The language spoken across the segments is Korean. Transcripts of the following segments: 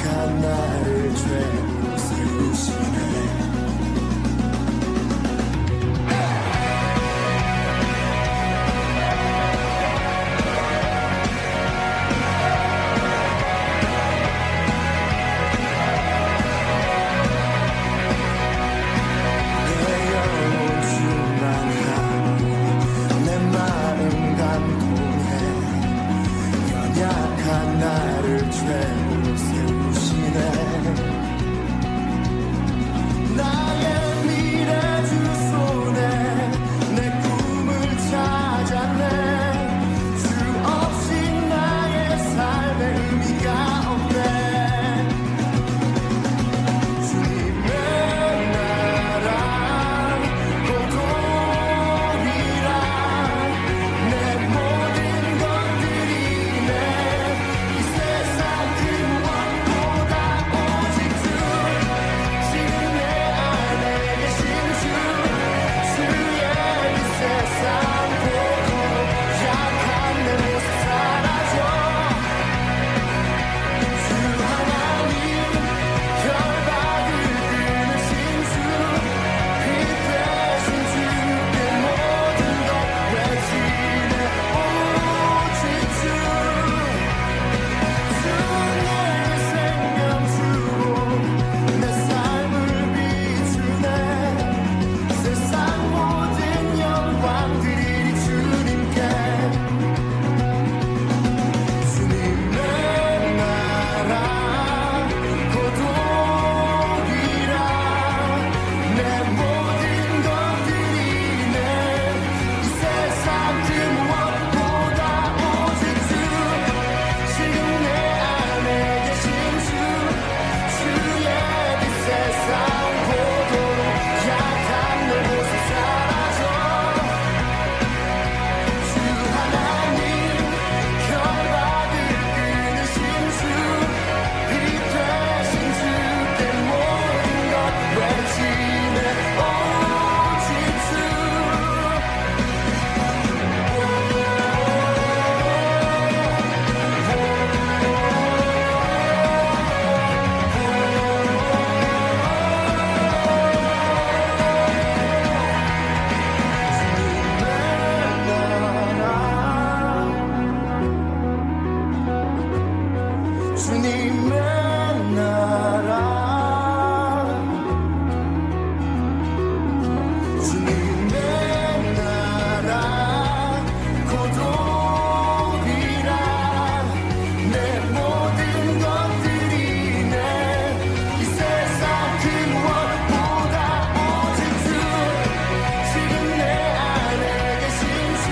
연약한 나를 죄로 세우시네. 나를 죄로 세우시네. 나의 미래 주소네. 내 꿈을 찾았네. 주 없이 나의 삶에 의미가 없네. 주님의 나라 고독이라. 내 모든 것들이 내 세상 그 무엇보다 오직 주. 지금 내 안에 계신 주. 주의 이 세상 보고 약한 내 모습 사라져. 주 하나님 결박을 끊으신 주. 피 대신 주께 모든 것 외치네. 오직 주. 주 내 생명 주고 내 삶을 비추네. 세상 모든 영광들이 주님께. 주님의 나라 고독이라. 내 모든 것들이 내 이 세상 그 무엇보다 오직 주. 지금 내 안에 계신 주. 주의 이 세상 보도록 약한 내 모습 사라져. 주 하나님 결박을 끊으신 주. 피 되신 주께 모든 것 외치네. 오직 주. 주님의 나라. 주님의 나라 고독이라. 내 모든 것들이 내 이 세상 그 무엇보다 오직 주. 지금 내 안에 계신 주.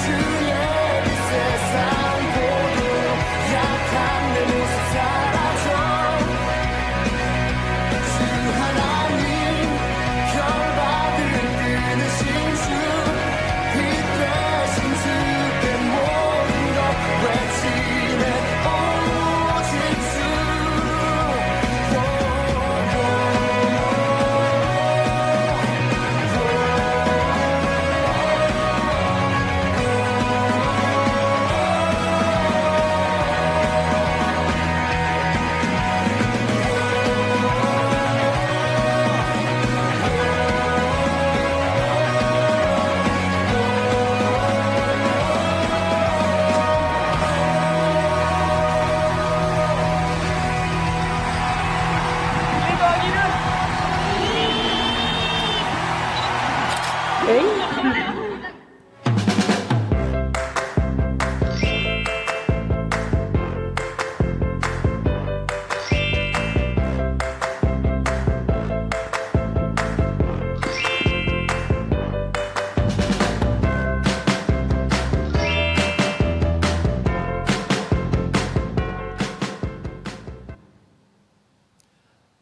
주의 이 세상 보도록 약한 내 모습 사라져. 주 하나님 결박을 끊으신 주. 피 되신 주께 모든 것 외치네. 오직 주.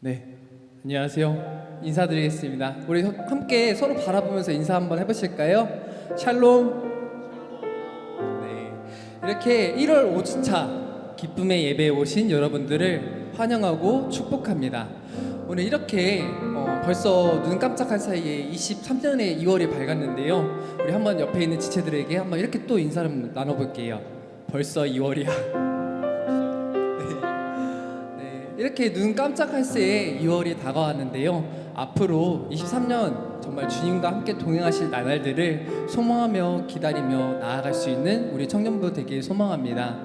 네, 안녕하세요. 인사드리겠습니다. 우리 함께 서로 바라보면서 인사 한번 해보실까요? 샬롬. 네, 이렇게 1월 5주차 기쁨의 예배에 오신 여러분들을 환영하고 축복합니다. 오늘 이렇게 벌써 눈 깜짝할 사이에 23년의 2월이 밝았는데요. 우리 한번 옆에 있는 지체들에게 한번 이렇게 또 인사를 나눠볼게요. 벌써 2월이야. 네, 이렇게 눈 깜짝할 새에 2월이 다가왔는데요. 앞으로 23년 정말 주님과 함께 동행하실 나날들을 소망하며 기다리며 나아갈 수 있는 우리 청년부 되길 소망합니다.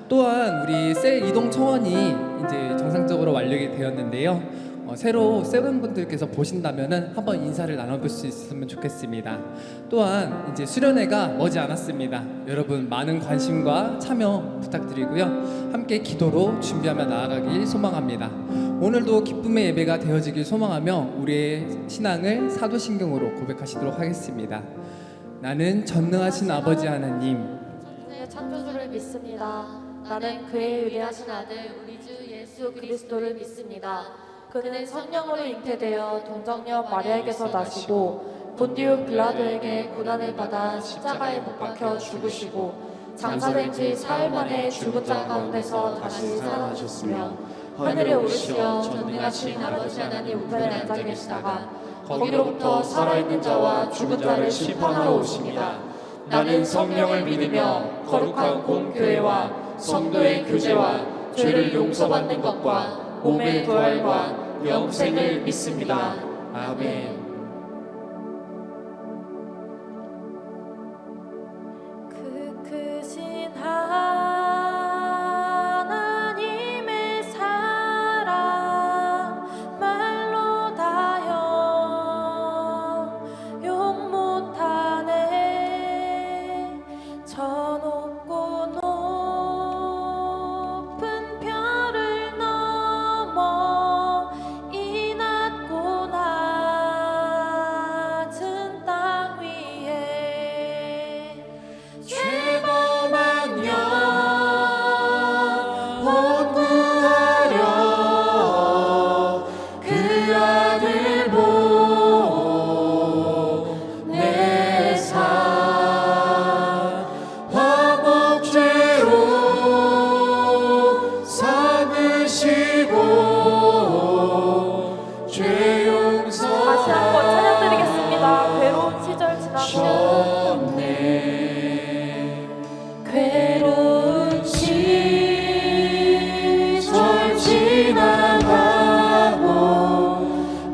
또한 우리 셀 이동 청원이 이제 정상적으로 완료가 되었는데요. 새로 세븐분들께서 보신다면은 한번 인사를 나눠볼 수 있으면 좋겠습니다. 또한 이제 수련회가 머지 않았습니다. 여러분 많은 관심과 참여 부탁드리고요. 함께 기도로 준비하며 나아가길 소망합니다. 오늘도 기쁨의 예배가 되어지길 소망하며 우리의 신앙을 사도신경으로 고백하시도록 하겠습니다. 나는 전능하신 아버지 하나님, 내 창조주를 믿습니다. 나는 그의 위대하신 아들 우리 주 예수 그리스도를 믿습니다. 그는 성령으로 잉태되어 동정녀 마리아에게서 나시고 본디오 빌라도에게 고난을 받아 십자가에 못 박혀 죽으시고 장사된 지 사흘 만에 죽은 자 가운데서 다시 살아나셨으며 하늘에 오르시어 전능하신 아버지 하나님 우편에 앉아 계시다가 거기로부터 살아있는 자와 죽은 자를 심판하러 오십니다. 나는 성령을 믿으며 거룩한 공교회와 성도의 교제와 죄를 용서받는 것과 몸의 부활과 영생을 믿습니다. 아멘. 그 크신 하나님의 사랑 말로 다여 용 못하네. 저 높고 높은 별을 넘어 이 낮고 낮은 땅 위에 죄범한 영혼 구하려 그 아들 보내사 화목죄로 삼으시고 죄 용서 다시 한번 찬양드리겠습니다. 괴로운 시절 지나고 괴로운 시절 지나가고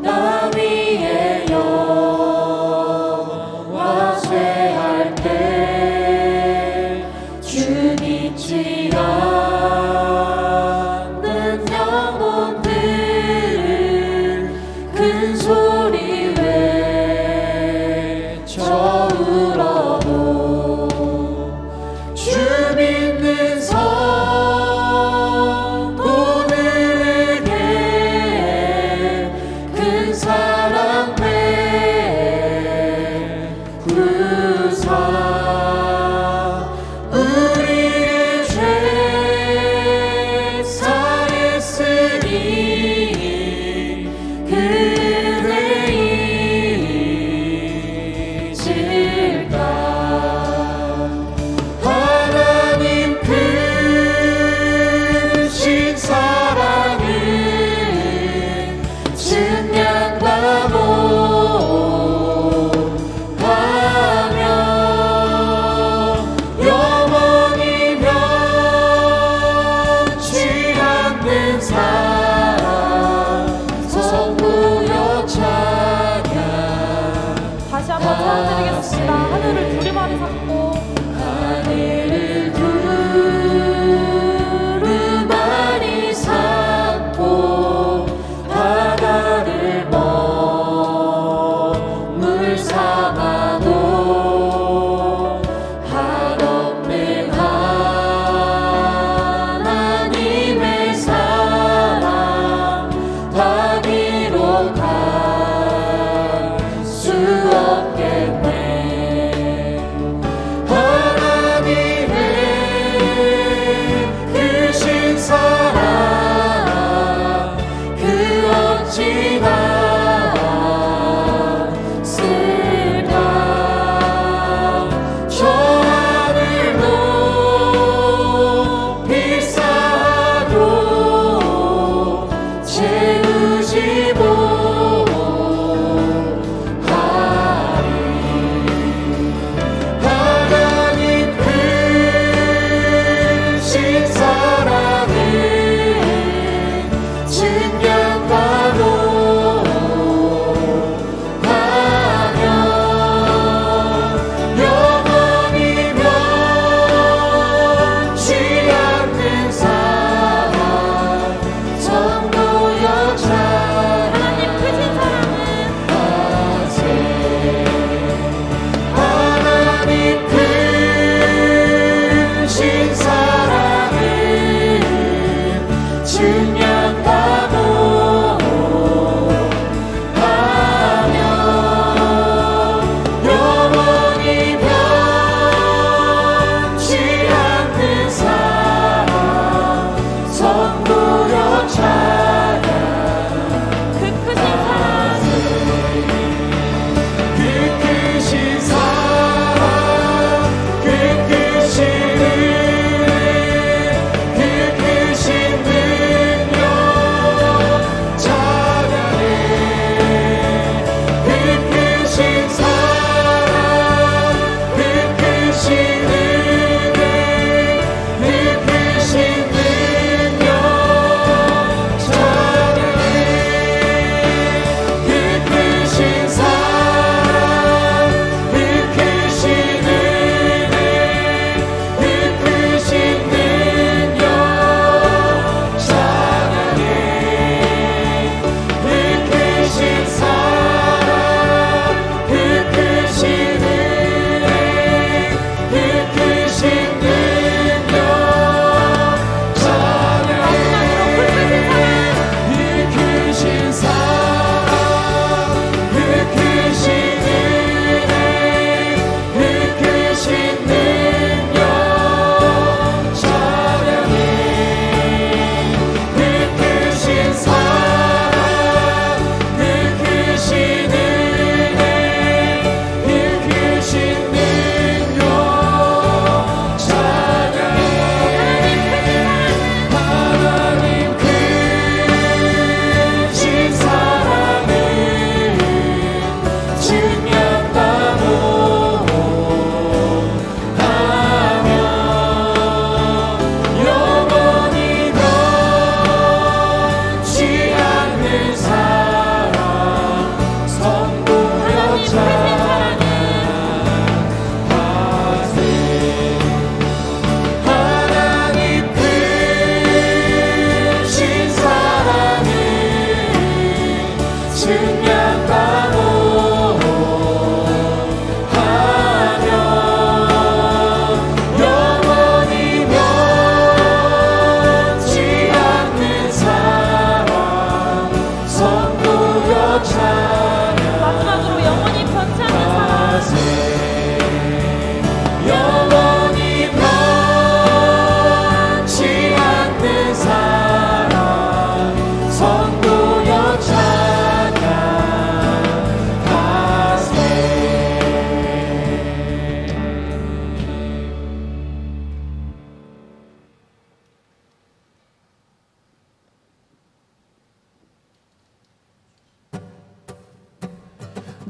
나 위에 영화 쇠할 때 주 믿지 않는 영혼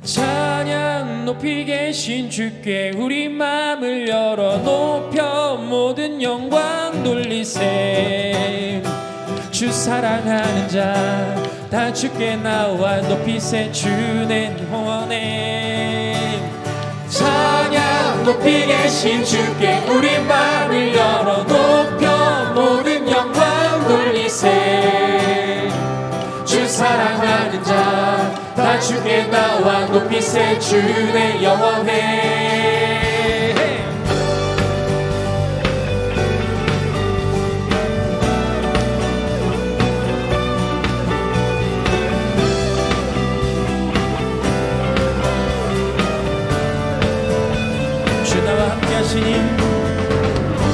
찬양 높이 계신 주께 우리 마음을 열어 높여 모든 영광 돌리세. 주 사랑하는 자 다 주께 나와 높이세. 주의 영원해. 찬양 높이 계신 주께 우리 마음을 열어 높여 모든 영광 돌리세. 주 사랑하는 자 다 주께 나와 높이세. 주의 영원해. 주 나와 함께 하시니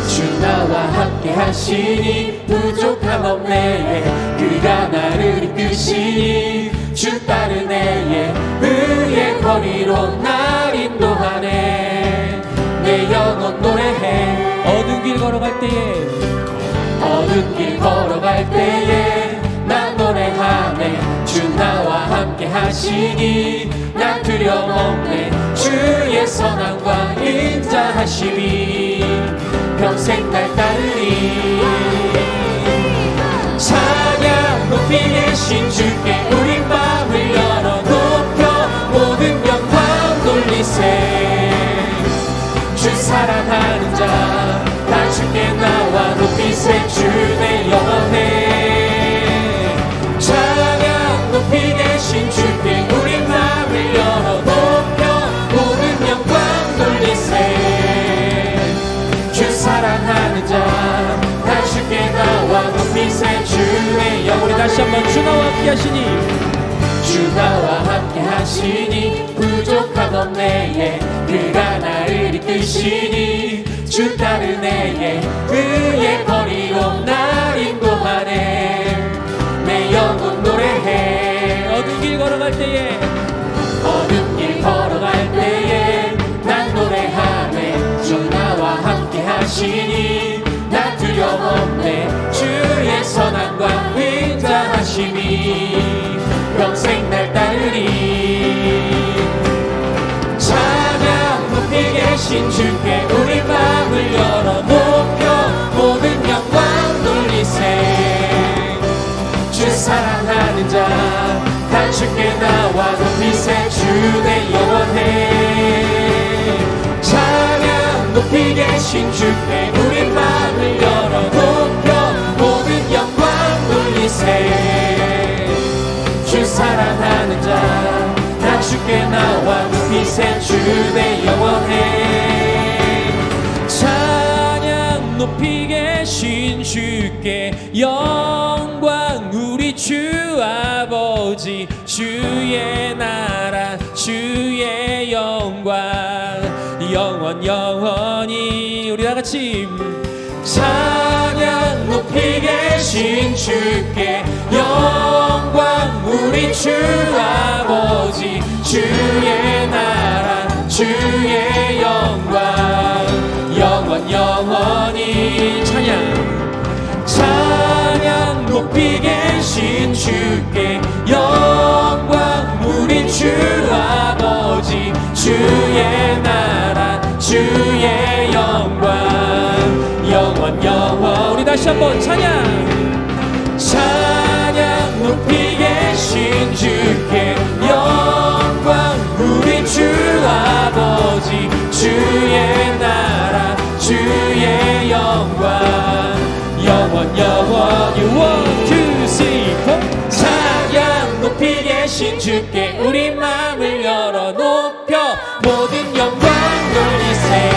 주 나와 함께 하시니 부족함 없네. 그가 나를 이끄시니 주 따르네. 의의 거리로 날 인도하네. 내 영혼 노래해. 어두운 길 걸어갈 때에 어두운 길 걸어갈 때에 난 노래하네. 주 나와 함께 하시니 난 두려움 없네. 주의 선함과 인자하심이 평생 날 따르리. 찬양 높이 계신 주께 우리 마음을 열어 높여 모든 영광 돌리세. 주 사랑하는 자 다 주께 나와 높이세. 주의 영원해. 찬양 높이 계신 주께 우리 마음을 열어 높여 모든 영광 돌리세. 주 사랑하는 자 다 주께 나와 높이세. 주의 영원해. 우리 다시 한번 주 나와 함께 하시니 주 나와 함께 하시니 부족함 없네. 그가 나를 이끄시니 주 따르네. 그의 거리로 날 인도하네. 내 영혼 노래해. 어두운 길 걸어갈 때에 어두운 길 걸어갈 때에 난 노래하네. 주 나와 함께 하시니 난 두려움 없네. 주의 선함과 인자하심이 평생 날 따르리. 찬양 높이 계신 주께 우리 마음을 열어 높여 모든 영광 돌리세. 주 사랑하는 자 다 주께 나와 높이세. 주의 영원해. 찬양 높이 계신 주께 우리 마음을 열어 높여 모든 영광 돌리세. 주 사랑하는 자 다 주께 나와 높이세. 주의 영원해. 찬양 높이 계신 주께 영광 우리 주 아버지. 주의 나라 주의 영광 영원히. 우리 다같이 찬양 높이 계신 주께 영광 우리 주 아버지. 주의 나라 주의 영광 영원히. 찬양 높이 계신 주께 영광 우리 주 아버지. 주의 나라 주의 영광 영원. 우리 다시 한번 찬양 높이 계신 주께 영광 우리 주 아버지. 주의 나라 주의 영광 영원히. 1, 2, 3, 4 찬양 높이 계신 주께 우리 마음을 열어 높여 모든 영광 돌리세.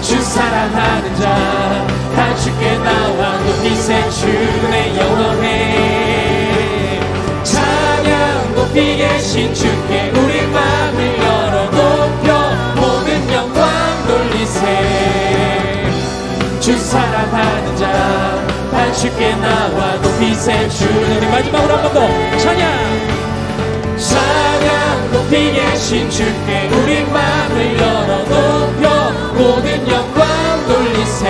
주 사랑하는 자 다 주께 나와 높이세. 주의 영원해. 찬양 높이 계신 주께 우리 마음을 열어 높여 모든 영광 돌리세. 주 사랑하는 자 다 주께 나와 높이세. 주님 마지막으로 한 번 더 찬양 높이 계신 주께 우리 마음을 열어 높여 모든 영광 돌리세.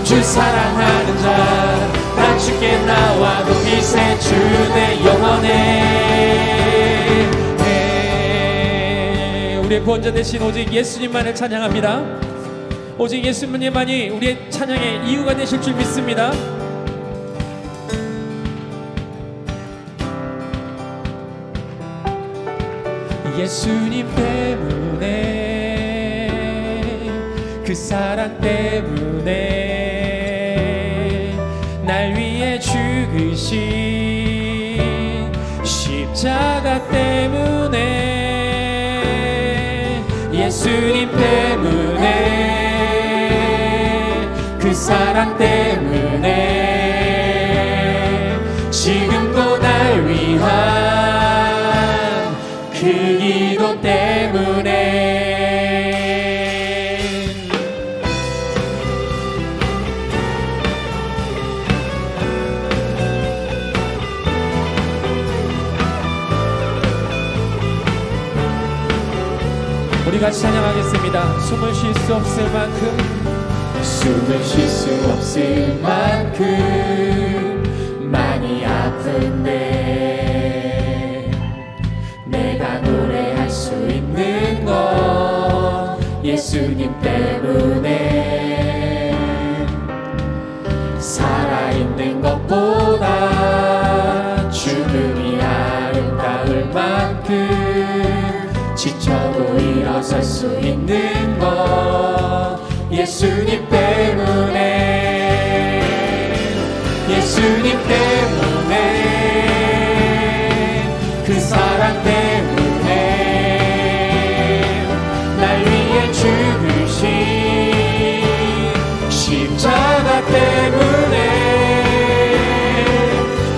주 사랑하는 자 다 주께 나와 높이세. 주의 영원해. 우리의 구원자 되신 오직 예수님만을 찬양합니다. 오직 예수님만이 우리의 찬양의 이유가 되실 줄 믿습니다. 예수님 때문에, 그 사랑 때문에, 날 위해 죽으신 십자가 때문에, 예수님 때문에, 그 사랑 때문에, 지금도 날 위한 그 기도 때문에. 우리 같이 찬양하겠습니다. 숨을 쉴 수 없을 만큼, 숨을 쉴 수 없을 만큼 많이 아픈데, 내가 노래할 수 있는 건 예수님 때문에. 살아있는 것보다 죽음이 아름다울 만큼, 지쳐도 일어설 수 있는 건 예수님 때문에. 예수님 때문에, 그 사랑 때문에, 날 위해 죽으신 십자가 때문에,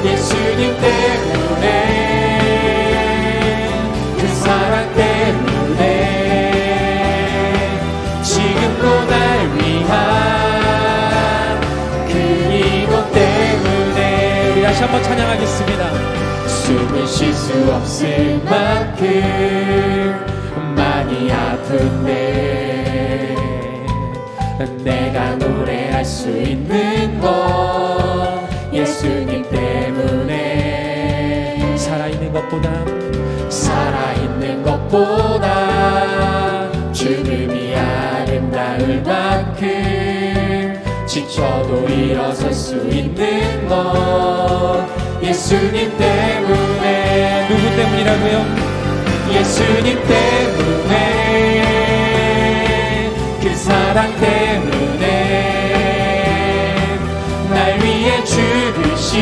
예수님 때문에, 그 사랑 때문에, 지금도 날 위한 그 이곳 때문에. 우리 다시 한번 찬양하겠습니다. 숨을 쉴 수 없을 만큼 많이 아픈데, 내가 노래할 수 있는 건 예수님 때문에. 살아있는 것보다 죽음이 아름다울 만큼, 지쳐도 일어설 수 있는 건 예수님 때문에. 누구 때문이라고요? 예수님 때문에, 그 사랑 때문에, 날 위해 죽으신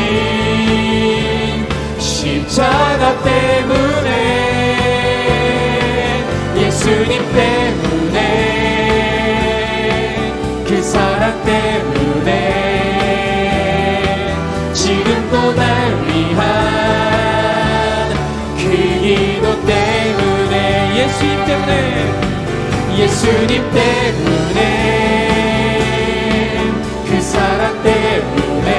십자가 때문에, 예수님 때문에, 그 사랑 때문에, 지금도 날 위한 그 기도 때문에. 예수님 때문에, 예수님 때문에, 그 사랑 때문에,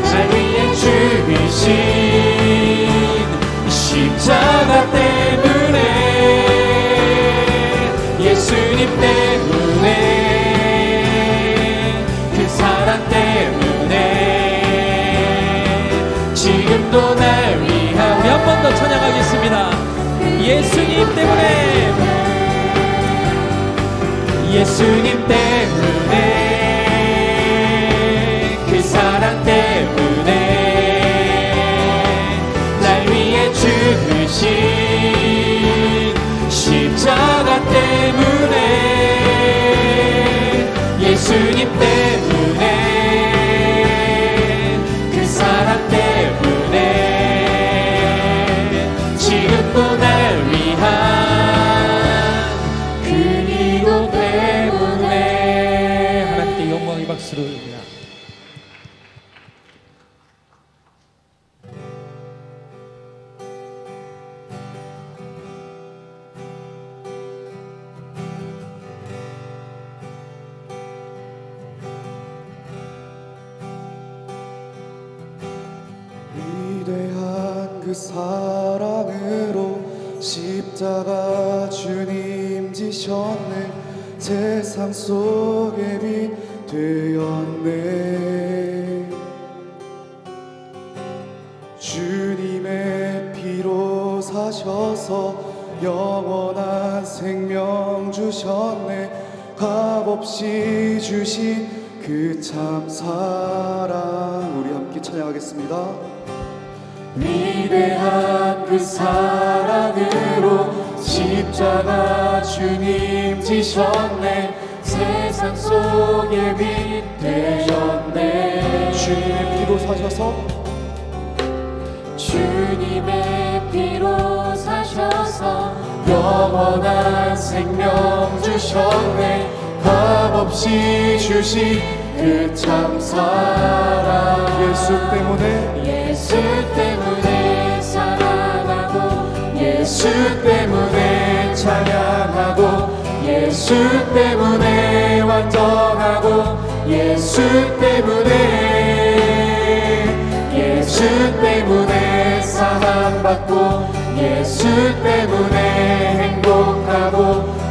날 위해 죽으신 십자가 때문에, 예수님 때문에, 그 사랑 때문에, 지금도 날 위한. 우리 한 번 더 찬양하겠습니다. 예수님 때문에, 예수님 때문에, 그 사랑 때문에, 날 위해 죽으신 십자가 때문에, 예수님 때문에, 그 사랑 때문에, 지금도 날 위한 그 기도 때문에. 하나님께 영광의 박수를 올립니다. 위대한 그 사랑으로 십자가 주님 지셨네. 세상 속에 빛 되었네. 주님의 피로 사셔서 영원한 생명 주셨네. 값없이 주신 그 참 사랑. 우리 함께 찬양하겠습니다. 위대한 그 사랑으로 십자가 주님 지셨네. 세상 속에 빛 되셨네. 주님의 피로 사셔서 주님의 피로 사셔서 영원한 생명 주셨네. 값없이 주신 그 참 사랑. 예수 때문에 예수 때문에 사랑하고 예수 때문에 찬양하고 예수 때문에 완전하고 예수 때문에 사랑받고 예수 때문에 행복하고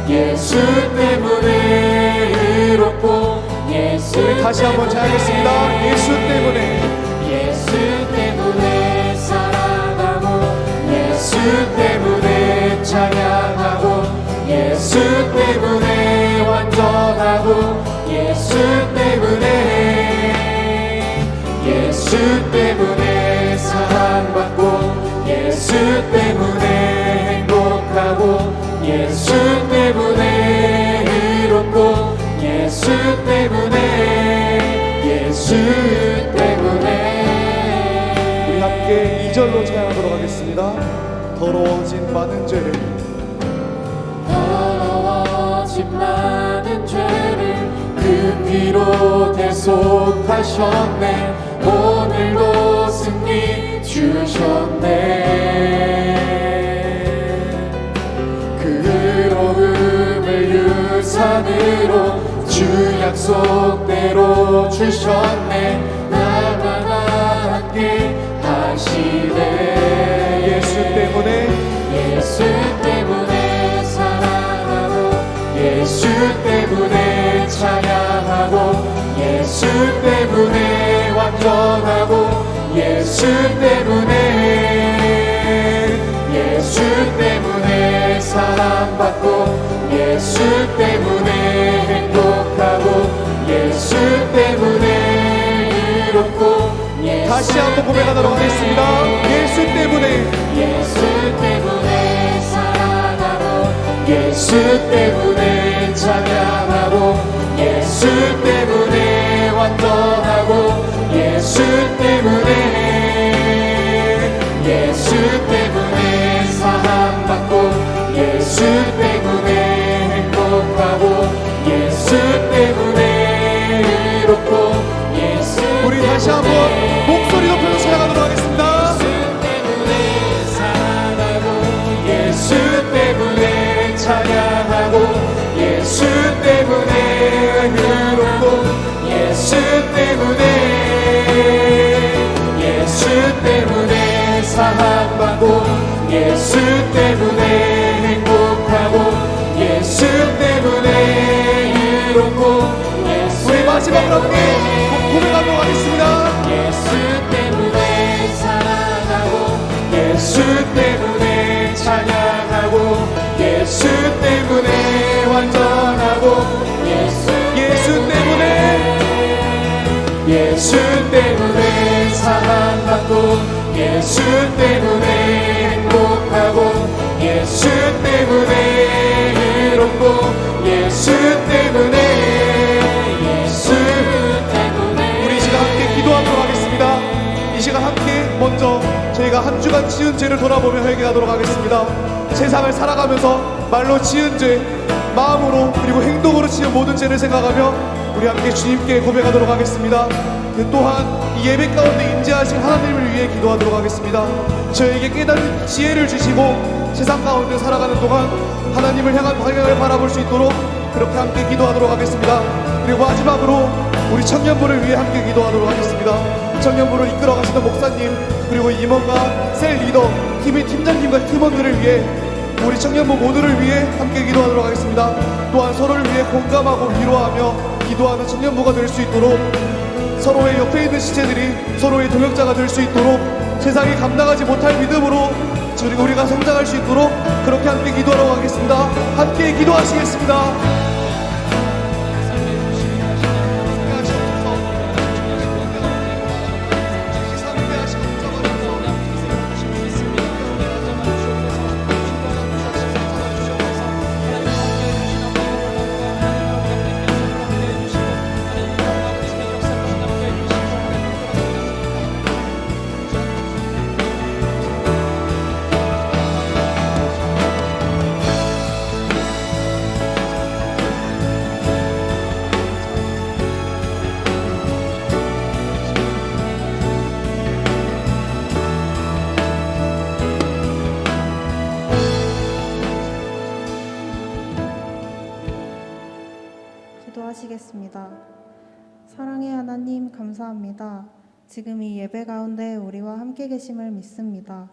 예수 때문에 의롭고 예수 우리 다시 한번 찬양하겠습니다. 예수 때문에 사랑하고 예수 때문에 찬양하고 예수 때문에 완전하고 예수 때문에 사랑받고 예수 때문에 행복하고 예수 때문에 의롭고 예수 때문에 우리 함께 2절로 찬양하도록 하겠습니다. 더러워진 많은 죄를 그 피로 대속하셨네. 오늘도 승리 주셨네. 그 의로움을 유산으로 주 약속대로 주셨네. 나와 함께 하시네. 예수 때문에 사랑하고 예수 때문에 찬양하고 예수 때문에 완전하고 예수 때문에 사랑받고 예수 때문에 행복하고 예수 때문에 의롭고 다시 한번 고백하도록 하겠습니다. 예수 때문에 사랑하고 예수 때문에 찬양하고 예수 때문에 완전하고 예수 때문에 사랑받고 예수 때문에 행복하고 예수 때문에 의롭고 우리 다시 한번 목소리 높여서 찬양하도록 하겠습니다. 예수 때문에 찬양하고 예수 때문에 의롭고 예수 때문에 사랑받고 예수 때문에 행복하고 예수 때문에 의롭고 우리 마지막으로 함께 고백하도록 하겠습니다. 예수 때문에 사랑하고 예수 때문에 찬양하고 예수 때문에 완전하고 예수 때문에 사랑받고 예수 때문에 행복하고 예수 때문에 의롭고 예수 때문에 우리 이 시간 함께 기도하도록 하겠습니다. 이 시간 함께 먼저 저희가 한 주간 지은 죄를 돌아보며 회개하도록 하겠습니다. 세상을 살아가면서 말로 지은 죄, 마음으로 그리고 행동으로 지은 모든 죄를 생각하며 우리 함께 주님께 고백하도록 하겠습니다. 또한 이 예배 가운데 임재하신 하나님을 위해 기도하도록 하겠습니다. 저에게 깨닫는 지혜를 주시고 세상 가운데 살아가는 동안 하나님을 향한 방향을 바라볼 수 있도록 그렇게 함께 기도하도록 하겠습니다. 그리고 마지막으로 우리 청년부를 위해 함께 기도하도록 하겠습니다. 청년부를 이끌어 가시는 목사님, 그리고 임원과 셀 리더, 팀의 팀장님과 팀원들을 위해 우리 청년부 모두를 위해 함께 기도하도록 하겠습니다. 또한 서로를 위해 공감하고 위로하며 기도하는 청년부가 될 수 있도록, 서로의 옆에 있는 시체들이 서로의 동역자가 될 수 있도록 세상이 감당하지 못할 믿음으로 같이 우리가 성장할 수 있도록 그렇게 함께 기도하러 가겠습니다. 함께 기도하시겠습니다. 기도하시겠습니다. 사랑의 하나님, 감사합니다. 지금 이 예배 가운데 우리와 함께 계심을 믿습니다.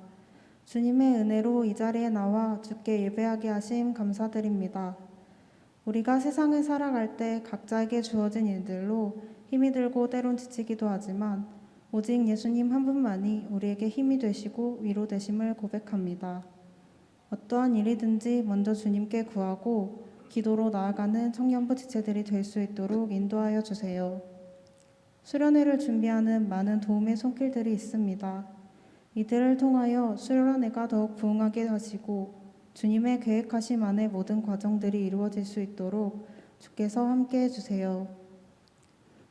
주님의 은혜로 이 자리에 나와 주께 예배하게 하심 감사드립니다. 우리가 세상을 살아갈 때 각자에게 주어진 일들로 힘이 들고 때론 지치기도 하지만 오직 예수님 한 분만이 우리에게 힘이 되시고 위로 되심을 고백합니다. 어떠한 일이든지 먼저 주님께 구하고 기도로 나아가는 청년부 지체들이 될 수 있도록 인도하여 주세요. 수련회를 준비하는 많은 도움의 손길들이 있습니다. 이들을 통하여 수련회가 더욱 부흥하게 하시고 주님의 계획하심 안에 모든 과정들이 이루어질 수 있도록 주께서 함께해 주세요.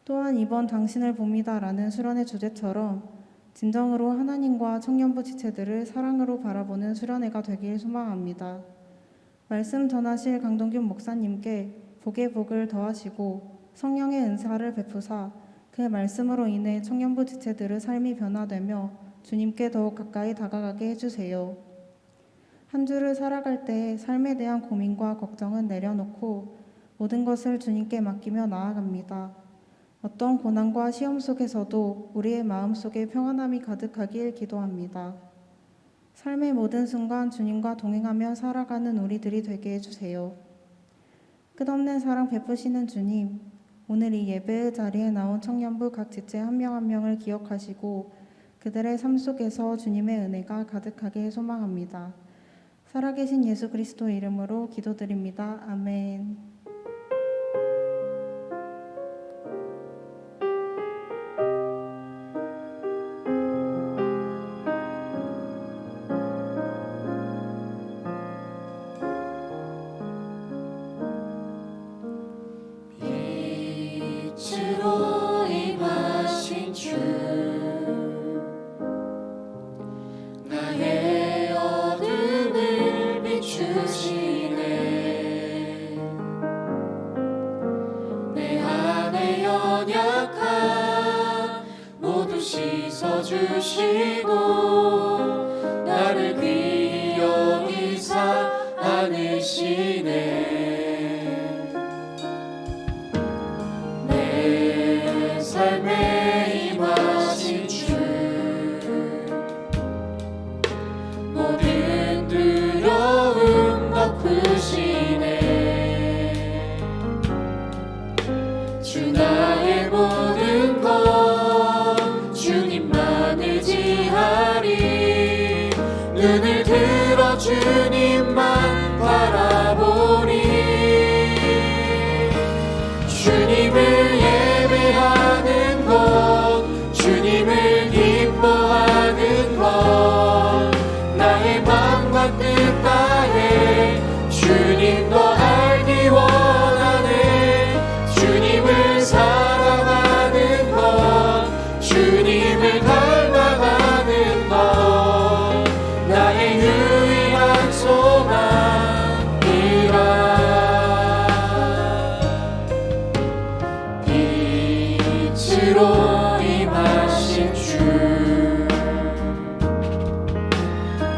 또한 이번 당신을 봅니다라는 수련회 주제처럼 진정으로 하나님과 청년부 지체들을 사랑으로 바라보는 수련회가 되길 소망합니다. 말씀 전하실 강동균 목사님께 복의 복을 더하시고 성령의 은사를 베푸사 그 말씀으로 인해 청년부 지체들의 삶이 변화되며 주님께 더욱 가까이 다가가게 해주세요. 한 주를 살아갈 때 삶에 대한 고민과 걱정은 내려놓고 모든 것을 주님께 맡기며 나아갑니다. 어떤 고난과 시험 속에서도 우리의 마음속에 평안함이 가득하길 기도합니다. 삶의 모든 순간 주님과 동행하며 살아가는 우리들이 되게 해주세요. 끝없는 사랑 베푸시는 주님, 오늘 이 예배의 자리에 나온 청년부 각 지체 한 명 한 명을 기억하시고 그들의 삶 속에서 주님의 은혜가 가득하게 소망합니다. 살아계신 예수 그리스도 이름으로 기도드립니다. 아멘. 빛으로 임하신 주 나의 어둠을 비추시네 내 안에 연약함 모두 씻어주시고 나를 귀히 여기사 안으시네 삶에 임하신 주 모든 두려움 덮으시네 주 나의 모든 것 주님만 의지하리 눈을 들어 주님만 바라보리 주님을 예배하는 것 주님을 기뻐하는 것 나의 맘과 뜻 다해 주님 더 알기 원하네 주님을 사랑하는 것 주님을 닮아가는 것 나의 유일한 소망이라 빛으로 임하신 주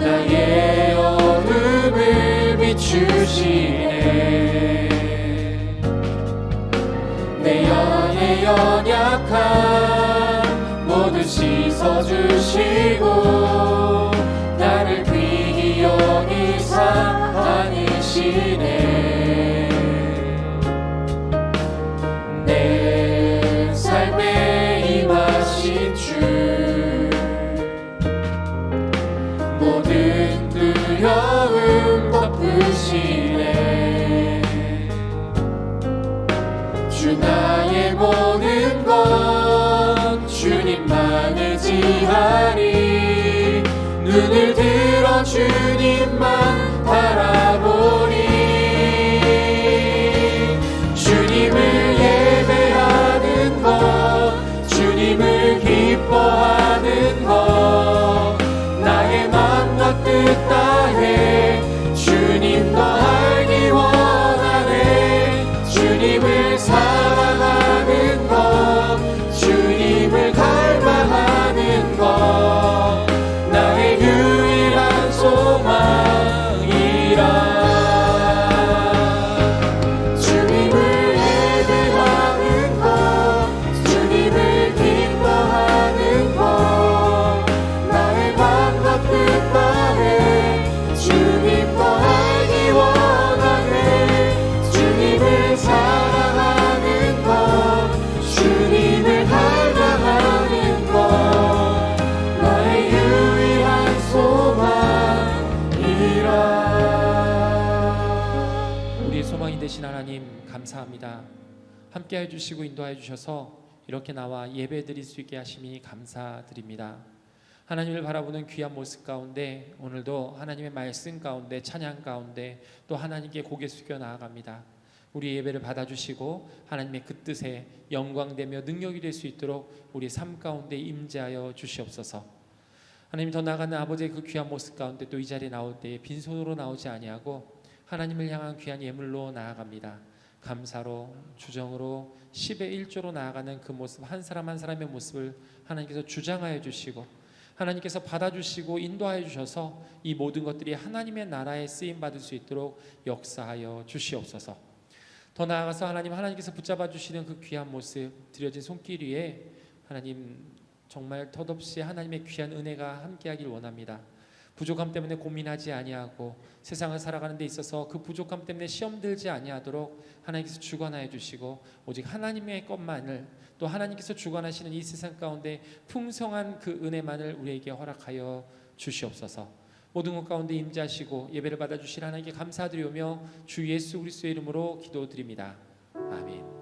나의 어둠을 비추시네 내 안의 연약함 모두 씻어주시고 나를 귀히 여기사 안으시네 내 삶에 임하신 주 모든 예배하리 눈을 들어 주님만 바라보리 주님을 예배하는 것 주님을 기뻐하는 것 나의 맘과 뜻 다해 주님 더 알기 원하네 주님을 사랑하는 것 주님을 닮아가는 것 나의 유일한 소망이라 주님을 예배하는 것 주님을 기뻐하는 것 나의 맘과 뜻 다해 주님 더 알기 원하네 주님을 사랑하는 것 주님을 닮아가는 것 나의 유일한 소망이라 우리의 소망이 되신 하나님 감사합니다. 함께해 주시고 인도해 주셔서 이렇게 나와 예배 드릴 수 있게 하심이 감사드립니다. 하나님을 바라보는 귀한 모습 가운데 오늘도 하나님의 말씀 가운데 찬양 가운데 또 하나님께 고개 숙여 나아갑니다. 우리 예배를 받아주시고 하나님의 그 뜻에 영광되며 능력이 될 수 있도록 우리 삶 가운데 임재하여 주시옵소서. 하나님 더 나아가는 아버지의 그 귀한 모습 가운데 또 이 자리에 나올 때에 빈손으로 나오지 아니하고 하나님을 향한 귀한 예물로 나아갑니다. 감사로 주정으로 10의 1조로 나아가는 그 모습 한 사람 한 사람의 모습을 하나님께서 주장하여 주시고 하나님께서 받아주시고 인도하여 주셔서 이 모든 것들이 하나님의 나라에 쓰임받을 수 있도록 역사하여 주시옵소서. 더 나아가서 하나님께서 붙잡아 주시는 그 귀한 모습 드려진 손길 위에 하나님 정말 덧없이 하나님의 귀한 은혜가 함께하길 원합니다. 부족함 때문에 고민하지 아니하고 세상을 살아가는 데 있어서 그 부족함 때문에 시험 들지 아니하도록 하나님께서 주관하여 주시고 오직 하나님의 것만을 또 하나님께서 주관하시는 이 세상 가운데 풍성한 그 은혜만을 우리에게 허락하여 주시옵소서. 모든 것 가운데 임재하시고 예배를 받아주실 하나님께 감사드리오며 주 예수 그리스도의 이름으로 기도드립니다. 아멘.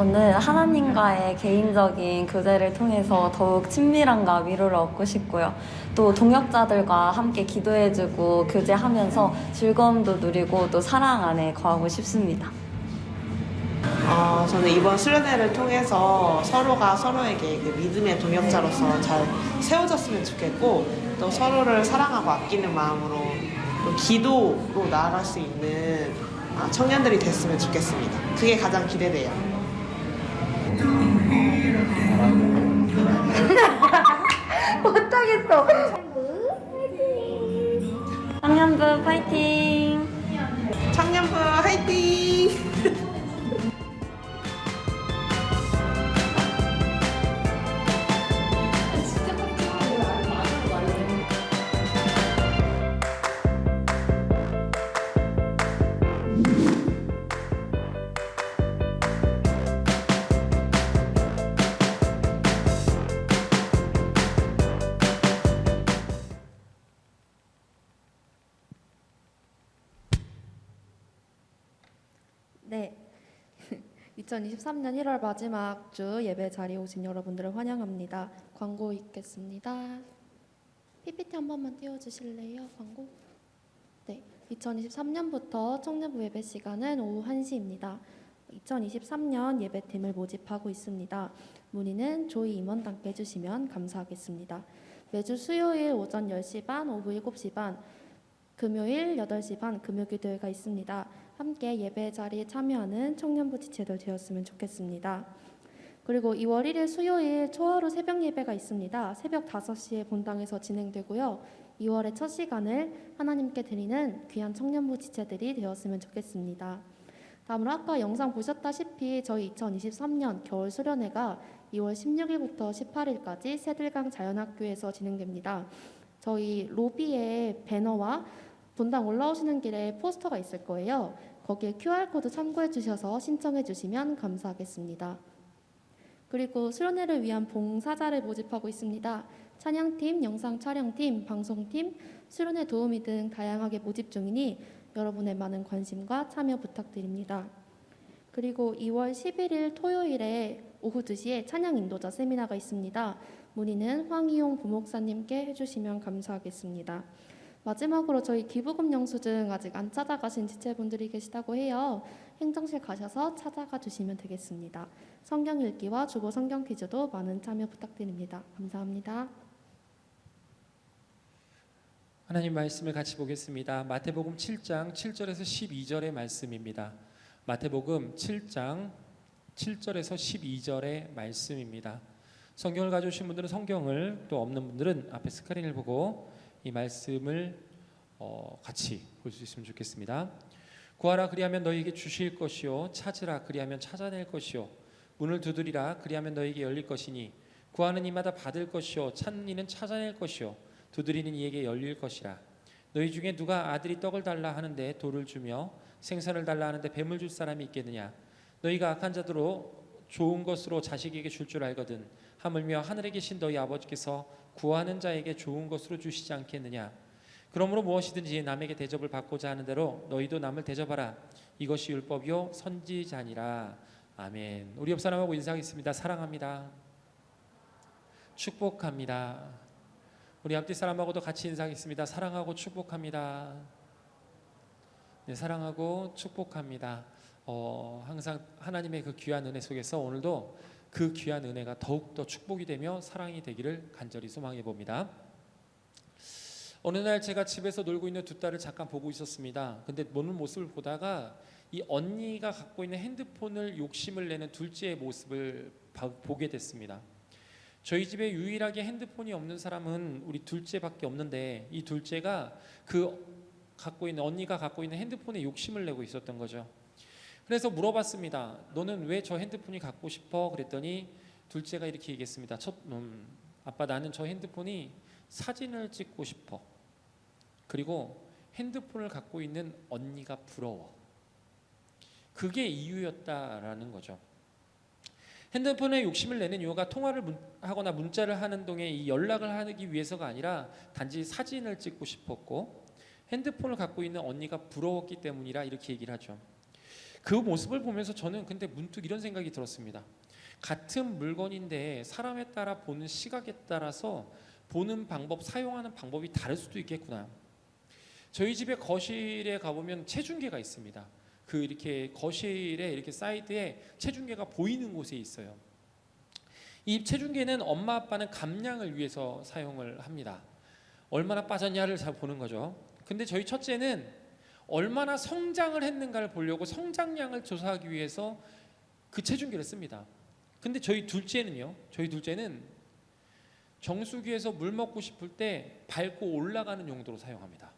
저는 하나님과의 개인적인 교제를 통해서 더욱 친밀함과 위로를 얻고 싶고요. 또 동역자들과 함께 기도해주고 교제하면서 즐거움도 누리고 또 사랑 안에 거하고 싶습니다. 저는 이번 수련회를 통해서 서로가 서로에게 그 믿음의 동역자로서 잘 세워졌으면 좋겠고 또 서로를 사랑하고 아끼는 마음으로 또 기도로 나아갈 수 있는 청년들이 됐으면 좋겠습니다. 그게 가장 기대돼요. 못하겠어. 청년부 파이팅! 청년부 화이팅! 네, 2023년 1월 마지막 주 예배 자리에 오신 여러분들을 환영합니다. 광고 있겠습니다. PPT 한 번만 띄워주실래요? 광고? 네, 2023년부터 청년부 예배 시간은 오후 1시입니다. 2023년 예배팀을 모집하고 있습니다. 문의는 조이 임원단께 해주시면 감사하겠습니다. 매주 수요일 오전 10시 반, 오후 7시 반, 금요일 8시 반 금요기도회가 있습니다. 함께 예배 자리에 참여하는 청년부 지체들 되었으면 좋겠습니다. 그리고 2월 1일 수요일 초하루 새벽 예배가 있습니다. 새벽 5시에 본당에서 진행되고요. 2월의 첫 시간을 하나님께 드리는 귀한 청년부 지체들이 되었으면 좋겠습니다. 다음으로 아까 영상 보셨다시피 저희 2023년 겨울 수련회가 2월 16일부터 18일까지 새들강 자연학교에서 진행됩니다. 저희 로비에 배너와 본당 올라오시는 길에 포스터가 있을 거예요. 거기에 QR코드 참고해 주셔서 신청해 주시면 감사하겠습니다. 그리고 수련회를 위한 봉사자를 모집하고 있습니다. 찬양팀, 영상 촬영팀, 방송팀, 수련회 도우미 등 다양하게 모집 중이니 여러분의 많은 관심과 참여 부탁드립니다. 그리고 2월 11일 토요일에 오후 2시에 찬양 인도자 세미나가 있습니다. 문의는 황희용 부목사님께 해주시면 감사하겠습니다. 마지막으로 저희 기부금 영수증 아직 안 찾아가신 지체분들이 계시다고 해요. 행정실 가셔서 찾아가 주시면 되겠습니다. 성경 읽기와 주보 성경 퀴즈도 많은 참여 부탁드립니다. 감사합니다. 하나님 말씀을 같이 보겠습니다. 마태복음 7장 7절에서 12절의 말씀입니다. 마태복음 7장 7절에서 12절의 말씀입니다. 성경을 가져오신 분들은 성경을, 또 없는 분들은 앞에 스크린을 보고 이 말씀을 같이 볼 수 있으면 좋겠습니다. 구하라 그리하면 너희에게 주실 것이요, 찾으라 그리하면 찾아낼 것이요, 문을 두드리라 그리하면 너희에게 열릴 것이니 구하는 이마다 받을 것이요, 찾는 이는 찾아낼 것이요, 두드리는 이에게 열릴 것이라. 너희 중에 누가 아들이 떡을 달라 하는데 돌을 주며 생선을 달라 하는데 뱀을 줄 사람이 있겠느냐? 너희가 악한 자들로 좋은 것으로 자식에게 줄 줄 알거든 하물며 하늘에 계신 너희 아버지께서 구하는 자에게 좋은 것으로 주시지 않겠느냐? 그러므로 무엇이든지 남에게 대접을 받고자 하는 대로 너희도 남을 대접하라. 이것이 율법이요 선지자니라. 아멘. 우리 옆 사람하고 인사하겠습니다. 사랑합니다. 축복합니다. 우리 앞뒤 사람하고도 같이 인사하겠습니다. 사랑하고 축복합니다. 네, 사랑하고 축복합니다. 항상 하나님의 그 귀한 은혜 속에서 오늘도 그 귀한 은혜가 더욱더 축복이 되며 사랑이 되기를 간절히 소망해 봅니다. 어느 날 제가 집에서 놀고 있는 두 딸을 잠깐 보고 있었습니다. 근데 노는 모습을 보다가 이 언니가 갖고 있는 핸드폰을 욕심을 내는 둘째의 모습을 보게 됐습니다. 저희 집에 유일하게 핸드폰이 없는 사람은 우리 둘째밖에 없는데 이 둘째가 언니가 갖고 있는 핸드폰에 욕심을 내고 있었던 거죠. 그래서 물어봤습니다. 너는 왜 저 핸드폰이 갖고 싶어? 그랬더니 둘째가 이렇게 얘기했습니다. 아빠, 나는 저 핸드폰이 사진을 찍고 싶어. 그리고 핸드폰을 갖고 있는 언니가 부러워. 그게 이유였다라는 거죠. 핸드폰에 욕심을 내는 이유가 통화를 하거나 문자를 하는 동에 이 연락을 하기 위해서가 아니라 단지 사진을 찍고 싶었고 핸드폰을 갖고 있는 언니가 부러웠기 때문이라 이렇게 얘기를 하죠. 그 모습을 보면서 저는 근데 문득 이런 생각이 들었습니다. 같은 물건인데 사람에 따라 보는 시각에 따라서 보는 방법, 사용하는 방법이 다를 수도 있겠구나. 저희 집에 거실에 가보면 체중계가 있습니다. 이렇게 거실에 이렇게 사이드에 체중계가 보이는 곳에 있어요. 이 체중계는 엄마 아빠는 감량을 위해서 사용을 합니다. 얼마나 빠졌냐를 잘 보는 거죠. 근데 저희 첫째는 얼마나 성장을 했는가를 보려고 성장량을 조사하기 위해서 그 체중계를 씁니다. 근데 저희 둘째는 정수기에서 물 먹고 싶을 때 밟고 올라가는 용도로 사용합니다.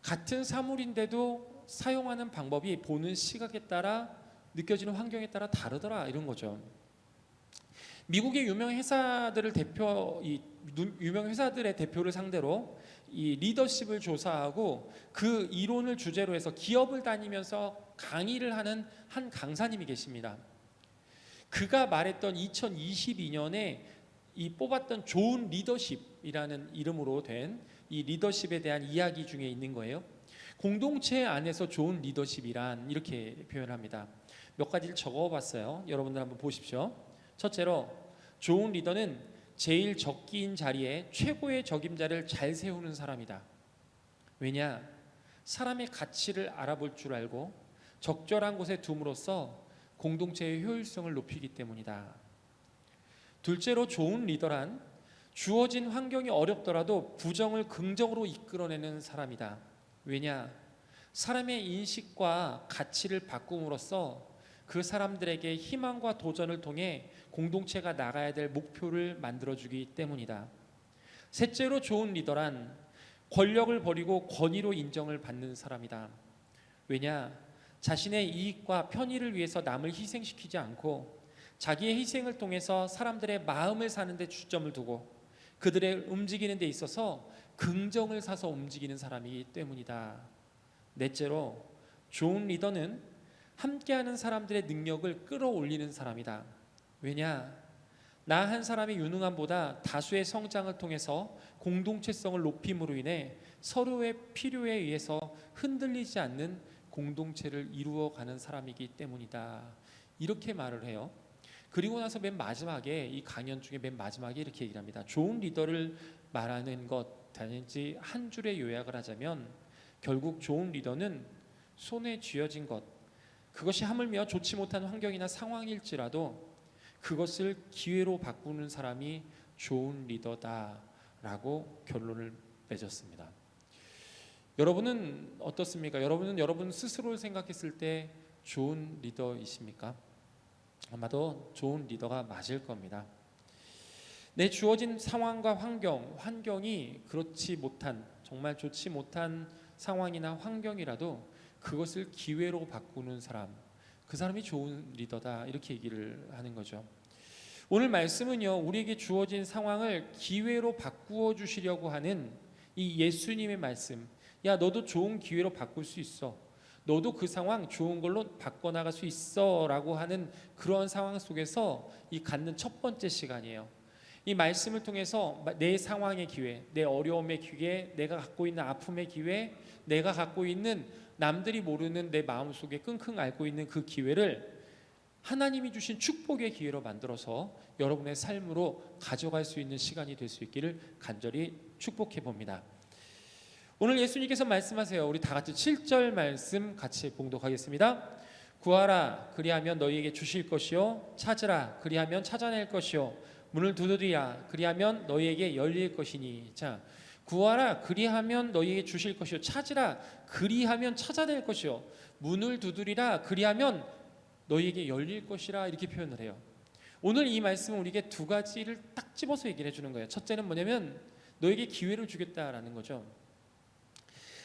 같은 사물인데도 사용하는 방법이 보는 시각에 따라 느껴지는 환경에 따라 다르더라 이런 거죠. 미국의 유명 회사들의 대표를 상대로 이 리더십을 조사하고 그 이론을 주제로 해서 기업을 다니면서 강의를 하는 한 강사님이 계십니다. 그가 말했던 2022년에 이 뽑았던 좋은 리더십이라는 이름으로 된 이 리더십에 대한 이야기 중에 있는 거예요. 공동체 안에서 좋은 리더십이란 이렇게 표현합니다. 몇 가지를 적어봤어요. 여러분들 한번 보십시오. 첫째로 좋은 리더는 제일 적기인 자리에 최고의 적임자를 잘 세우는 사람이다. 왜냐? 사람의 가치를 알아볼 줄 알고 적절한 곳에 둠으로써 공동체의 효율성을 높이기 때문이다. 둘째로 좋은 리더란 주어진 환경이 어렵더라도 부정을 긍정으로 이끌어내는 사람이다. 왜냐? 사람의 인식과 가치를 바꿈으로써 그 사람들에게 희망과 도전을 통해 공동체가 나가야 될 목표를 만들어주기 때문이다. 셋째로 좋은 리더란 권력을 버리고 권위로 인정을 받는 사람이다. 왜냐? 자신의 이익과 편의를 위해서 남을 희생시키지 않고 자기의 희생을 통해서 사람들의 마음을 사는 데 주점을 두고 그들의 움직이는 데 있어서 긍정을 사서 움직이는 사람이기 때문이다. 넷째로 좋은 리더는 함께하는 사람들의 능력을 끌어올리는 사람이다. 왜냐? 나 한 사람의 유능함보다 다수의 성장을 통해서 공동체성을 높임으로 인해 서로의 필요에 의해서 흔들리지 않는 공동체를 이루어가는 사람이기 때문이다. 이렇게 말을 해요. 그리고 나서 맨 마지막에, 이 강연 중에 맨 마지막에 이렇게 얘기를 합니다. 좋은 리더를 말하는 것, 단지 한 줄의 요약을 하자면 결국 좋은 리더는 손에 쥐어진 것, 그것이 하물며 좋지 못한 환경이나 상황일지라도 그것을 기회로 바꾸는 사람이 좋은 리더다라고 결론을 맺었습니다. 여러분은 어떻습니까? 여러분은 여러분 스스로를 생각했을 때 좋은 리더이십니까? 아마도 좋은 리더가 맞을 겁니다. 내 주어진 상황과 환경이 그렇지 못한, 정말 좋지 못한 상황이나 환경이라도 그것을 기회로 바꾸는 사람, 그 사람이 좋은 리더다, 이렇게 얘기를 하는 거죠. 오늘 말씀은요, 우리에게 주어진 상황을 기회로 바꾸어 주시려고 하는 이 예수님의 말씀, 야, 너도 좋은 기회로 바꿀 수 있어, 너도 그 상황 좋은 걸로 바꿔나갈 수 있어 라고 하는 그런 상황 속에서 이 갖는 첫 번째 시간이에요. 이 말씀을 통해서 내 상황의 기회, 내 어려움의 기회, 내가 갖고 있는 아픔의 기회, 내가 갖고 있는 남들이 모르는 내 마음속에 끙끙 앓고 있는 그 기회를 하나님이 주신 축복의 기회로 만들어서 여러분의 삶으로 가져갈 수 있는 시간이 될 수 있기를 간절히 축복해 봅니다. 오늘 예수님께서 말씀하세요. 우리 다 같이 7절 말씀 같이 봉독하겠습니다. 구하라 그리하면 너희에게 주실 것이요, 찾으라 그리하면 찾아낼 것이요, 문을 두드리라 그리하면 너희에게 열릴 것이니. 자, 구하라 그리하면 너희에게 주실 것이요, 찾으라 그리하면 찾아낼 것이요, 문을 두드리라 그리하면 너희에게 열릴 것이라, 이렇게 표현을 해요. 오늘 이 말씀은 우리에게 두 가지를 딱 집어서 얘기를 해주는 거예요. 첫째는 뭐냐면 너에게 기회를 주겠다라는 거죠.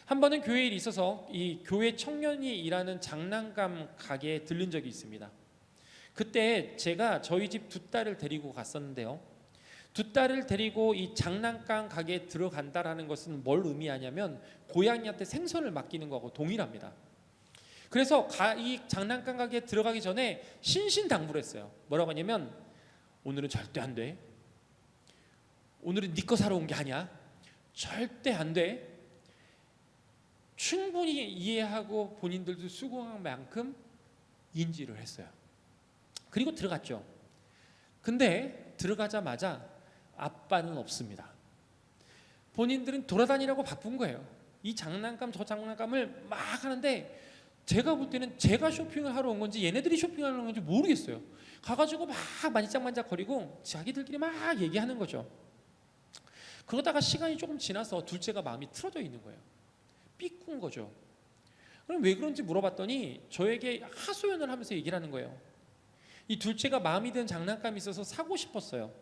한 번은 교회에 있어서 이 교회 청년이 일하는 장난감 가게에 들른 적이 있습니다. 그때 제가 저희 집 두 딸을 데리고 갔었는데요, 두 딸을 데리고 이 장난감 가게에 들어간다라는 것은 뭘 의미하냐면 고양이한테 생선을 맡기는 거하고 동일합니다. 그래서 이 장난감 가게에 들어가기 전에 신신당부를 했어요. 뭐라고 하냐면 오늘은 절대 안 돼, 오늘은 네 거 사러 온 게 아니야, 절대 안 돼, 충분히 이해하고 본인들도 수긍한 만큼 인지를 했어요. 그리고 들어갔죠. 근데 들어가자마자 아빠는 없습니다. 본인들은 돌아다니라고 바쁜 거예요. 이 장난감 저 장난감을 막 하는데 제가 볼 때는 제가 쇼핑을 하러 온 건지 얘네들이 쇼핑하러 온 건지 모르겠어요. 가가지고 막 만지작만지작 거리고 자기들끼리 막 얘기하는 거죠. 그러다가 시간이 조금 지나서 둘째가 마음이 틀어져 있는 거예요. 삐꾼 거죠. 그럼 왜 그런지 물어봤더니 저에게 하소연을 하면서 얘기를 하는 거예요. 이 둘째가 마음이 든 장난감이 있어서 사고 싶었어요.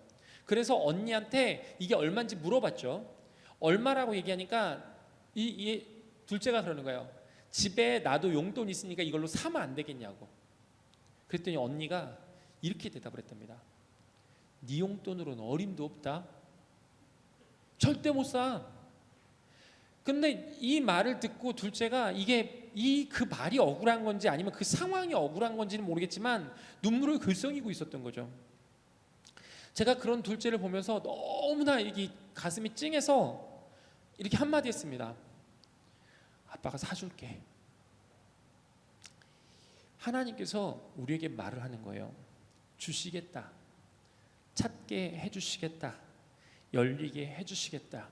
그래서 언니한테 이게 얼마인지 물어봤죠. 얼마라고 얘기하니까 이 둘째가 그러는 거예요. 집에 나도 용돈 있으니까 이걸로 사면 안 되겠냐고. 그랬더니 언니가 이렇게 대답을 했답니다. 네 용돈으로는 어림도 없다, 절대 못 사. 근데 이 말을 듣고 둘째가 이게 그 말이 억울한 건지 아니면 그 상황이 억울한 건지는 모르겠지만 눈물을 글썽이고 있었던 거죠. 제가 그런 둘째를 보면서 너무나 이게 가슴이 찡해서 이렇게 한마디 했습니다. 아빠가 사줄게. 하나님께서 우리에게 말을 하는 거예요. 주시겠다, 찾게 해주시겠다, 열리게 해주시겠다.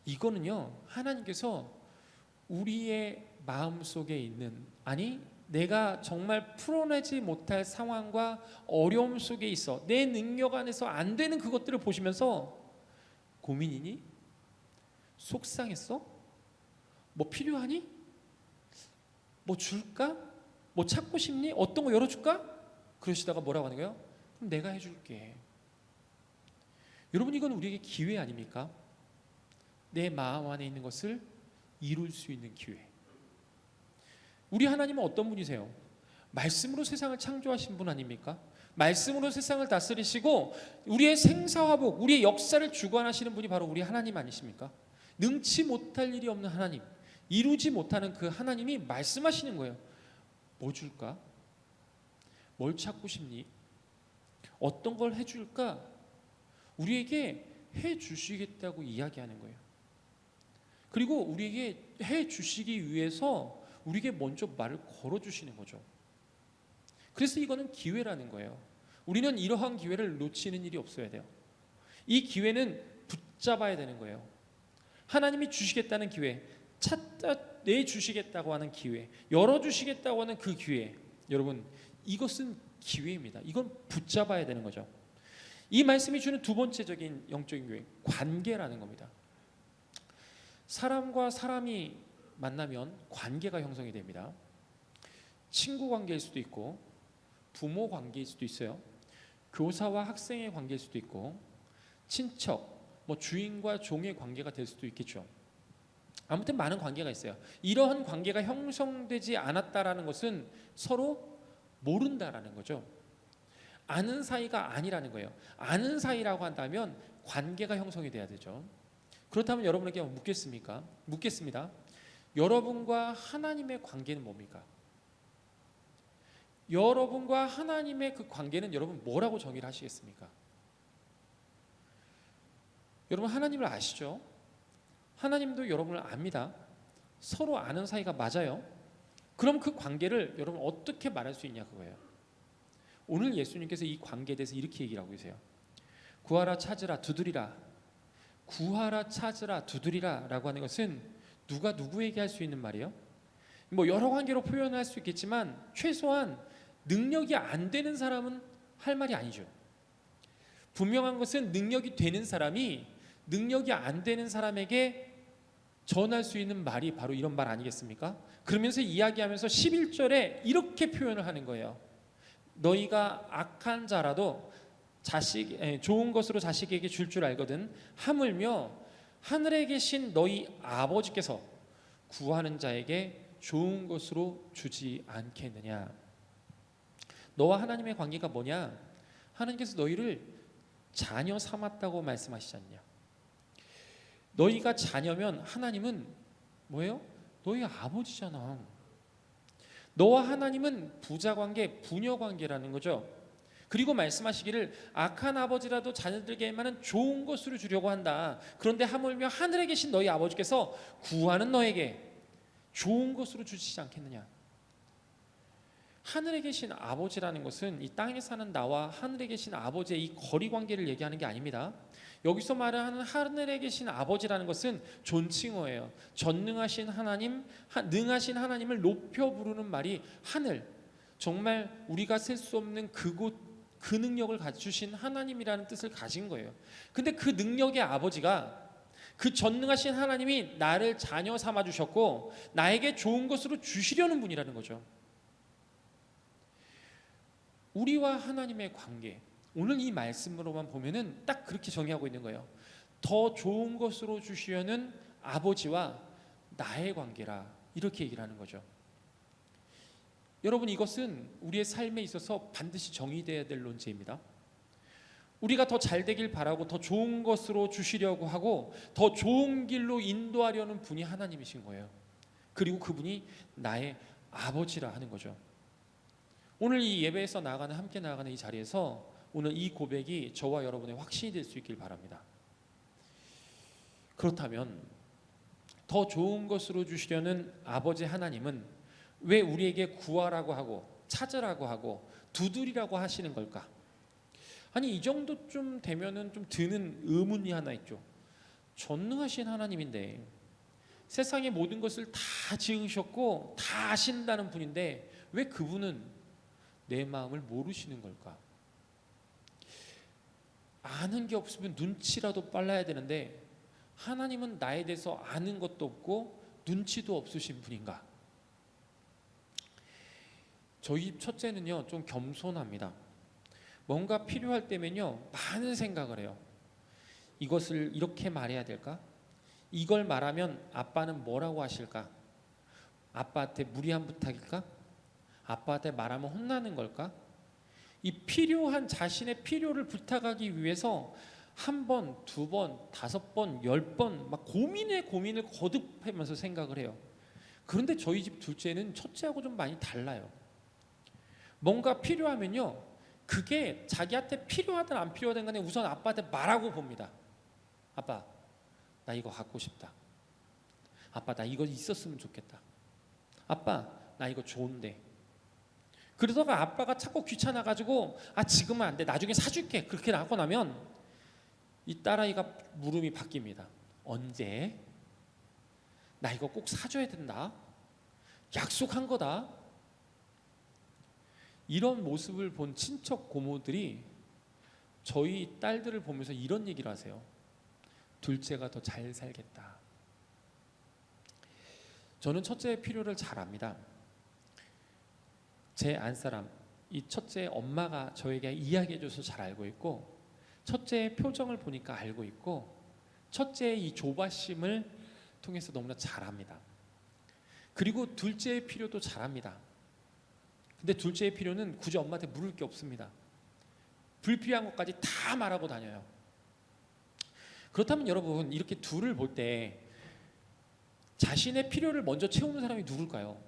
이거는요, 하나님께서 우리의 마음속에 있는, 아니 내가 정말 풀어내지 못할 상황과 어려움 속에 있어 내 능력 안에서 안 되는 그것들을 보시면서 고민이니? 속상했어? 뭐 필요하니? 뭐 줄까? 뭐 찾고 싶니? 어떤 거 열어줄까? 그러시다가 뭐라고 하는 거예요? 그럼 내가 해줄게. 여러분, 이건 우리에게 기회 아닙니까? 내 마음 안에 있는 것을 이룰 수 있는 기회. 우리 하나님은 어떤 분이세요? 말씀으로 세상을 창조하신 분 아닙니까? 말씀으로 세상을 다스리시고 우리의 생사화복, 우리의 역사를 주관하시는 분이 바로 우리 하나님 아니십니까? 능치 못할 일이 없는 하나님, 이루지 못하는 그 하나님이 말씀하시는 거예요. 뭐 줄까? 뭘 찾고 싶니? 어떤 걸 해줄까? 우리에게 해주시겠다고 이야기하는 거예요. 그리고 우리에게 해주시기 위해서 우리에게 먼저 말을 걸어주시는 거죠. 그래서 이거는 기회라는 거예요. 우리는 이러한 기회를 놓치는 일이 없어야 돼요. 이 기회는 붙잡아야 되는 거예요. 하나님이 주시겠다는 기회, 찾다 내주시겠다고 하는 기회, 열어주시겠다고 하는 그 기회, 여러분, 이것은 기회입니다. 이건 붙잡아야 되는 거죠. 이 말씀이 주는 두 번째적인 영적인 교회, 관계라는 겁니다. 사람과 사람이 만나면 관계가 형성이 됩니다. 친구 관계일 수도 있고, 부모 관계일 수도 있어요. 교사와 학생의 관계일 수도 있고, 친척, 뭐 주인과 종의 관계가 될 수도 있겠죠. 아무튼 많은 관계가 있어요. 이러한 관계가 형성되지 않았다라는 것은 서로 모른다라는 거죠. 아는 사이가 아니라는 거예요. 아는 사이라고 한다면 관계가 형성이 돼야 되죠. 그렇다면 여러분에게 묻겠습니다. 여러분과 하나님의 관계는 뭡니까? 여러분과 하나님의 그 관계는 여러분 뭐라고 정의를 하시겠습니까? 여러분, 하나님을 아시죠? 하나님도 여러분을 압니다. 서로 아는 사이가 맞아요. 그럼 그 관계를 여러분 어떻게 말할 수 있냐, 그거예요. 오늘 예수님께서 이 관계에 대해서 이렇게 얘기를 하고 계세요. 구하라, 찾으라, 두드리라. 구하라, 찾으라, 두드리라 라고 하는 것은 누가 누구에게 할 수 있는 말이에요? 뭐 여러 관계로 표현할 수 있겠지만 최소한 능력이 안 되는 사람은 할 말이 아니죠. 분명한 것은 능력이 되는 사람이 능력이 안 되는 사람에게 전할 수 있는 말이 바로 이런 말 아니겠습니까? 그러면서 이야기하면서 11절에 이렇게 표현을 하는 거예요. 너희가 악한 자라도 좋은 것으로 자식에게 줄 줄 알거든. 하물며 하늘에 계신 너희 아버지께서 구하는 자에게 좋은 것으로 주지 않겠느냐. 너와 하나님의 관계가 뭐냐? 하나님께서 너희를 자녀 삼았다고 말씀하시지 않냐. 너희가 자녀면 하나님은 뭐예요? 너희 아버지잖아. 너와 하나님은 부자관계, 부녀관계라는 거죠. 그리고 말씀하시기를 악한 아버지라도 자녀들에게만은 좋은 것으로 주려고 한다. 그런데 하물며 하늘에 계신 너희 아버지께서 구하는 너에게 좋은 것으로 주시지 않겠느냐. 하늘에 계신 아버지라는 것은 이 땅에 사는 나와 하늘에 계신 아버지의 이 거리 관계를 얘기하는 게 아닙니다. 여기서 말하는 하늘에 계신 아버지라는 것은 존칭어예요. 전능하신 하나님, 능하신 하나님을 높여 부르는 말이 하늘, 정말 우리가 셀 수 없는 그곳, 그 능력을 갖추신 하나님이라는 뜻을 가진 거예요. 근데 그 능력의 아버지가, 그 전능하신 하나님이 나를 자녀 삼아 주셨고 나에게 좋은 것으로 주시려는 분이라는 거죠. 우리와 하나님의 관계, 오늘 이 말씀으로만 보면은 딱 그렇게 정의하고 있는 거예요. 더 좋은 것으로 주시려는 아버지와 나의 관계라, 이렇게 얘기를 하는 거죠. 여러분, 이것은 우리의 삶에 있어서 반드시 정의되어야 될 논제입니다. 우리가 더 잘 되길 바라고 더 좋은 것으로 주시려고 하고 더 좋은 길로 인도하려는 분이 하나님이신 거예요. 그리고 그분이 나의 아버지라 하는 거죠. 오늘 이 예배에서 함께 나아가는 이 자리에서 오늘 이 고백이 저와 여러분의 확신이 될 수 있길 바랍니다. 그렇다면 더 좋은 것으로 주시려는 아버지 하나님은 왜 우리에게 구하라고 하고 찾으라고 하고 두드리라고 하시는 걸까? 아니, 이 정도쯤 되면은 좀 드는 의문이 하나 있죠. 전능하신 하나님인데, 세상의 모든 것을 다 지으셨고 다 아신다는 분인데 왜 그분은 내 마음을 모르시는 걸까? 아는 게 없으면 눈치라도 빨라야 되는데 하나님은 나에 대해서 아는 것도 없고 눈치도 없으신 분인가? 저희 첫째는요 좀 겸손합니다. 뭔가 필요할 때면요 많은 생각을 해요. 이것을 이렇게 말해야 될까? 이걸 말하면 아빠는 뭐라고 하실까? 아빠한테 무리한 부탁일까? 아빠한테 말하면 혼나는 걸까? 이 필요한 자신의 필요를 부탁하기 위해서 한 번, 두 번, 5번, 10번 막 고민을 거듭하면서 생각을 해요. 그런데 저희 집 둘째는 첫째하고 좀 많이 달라요. 뭔가 필요하면요 그게 자기한테 필요하든 안 필요하든 간에 우선 아빠한테 말하고 봅니다. 아빠 나 이거 갖고 싶다. 아빠 나 이거 있었으면 좋겠다. 아빠 나 이거 좋은데. 그러다가 아빠가 자꾸 귀찮아가지고 지금은 안 돼 나중에 사줄게 그렇게 하고 나면 이 딸아이가 물음이 바뀝니다. 언제? 나 이거 꼭 사줘야 된다. 약속한 거다. 이런 모습을 본 친척 고모들이 저희 딸들을 보면서 이런 얘기를 하세요. 둘째가 더 잘 살겠다. 저는 첫째의 필요를 잘 압니다. 제 안사람, 이 첫째 엄마가 저에게 이야기해줘서 잘 알고 있고 첫째의 표정을 보니까 알고 있고 첫째의 이 조바심을 통해서 너무나 잘 압니다. 그리고 둘째의 필요도 잘 압니다. 근데 둘째의 필요는 굳이 엄마한테 물을 게 없습니다. 불필요한 것까지 다 말하고 다녀요. 그렇다면 여러분 이렇게 둘을 볼 때 자신의 필요를 먼저 채우는 사람이 누굴까요?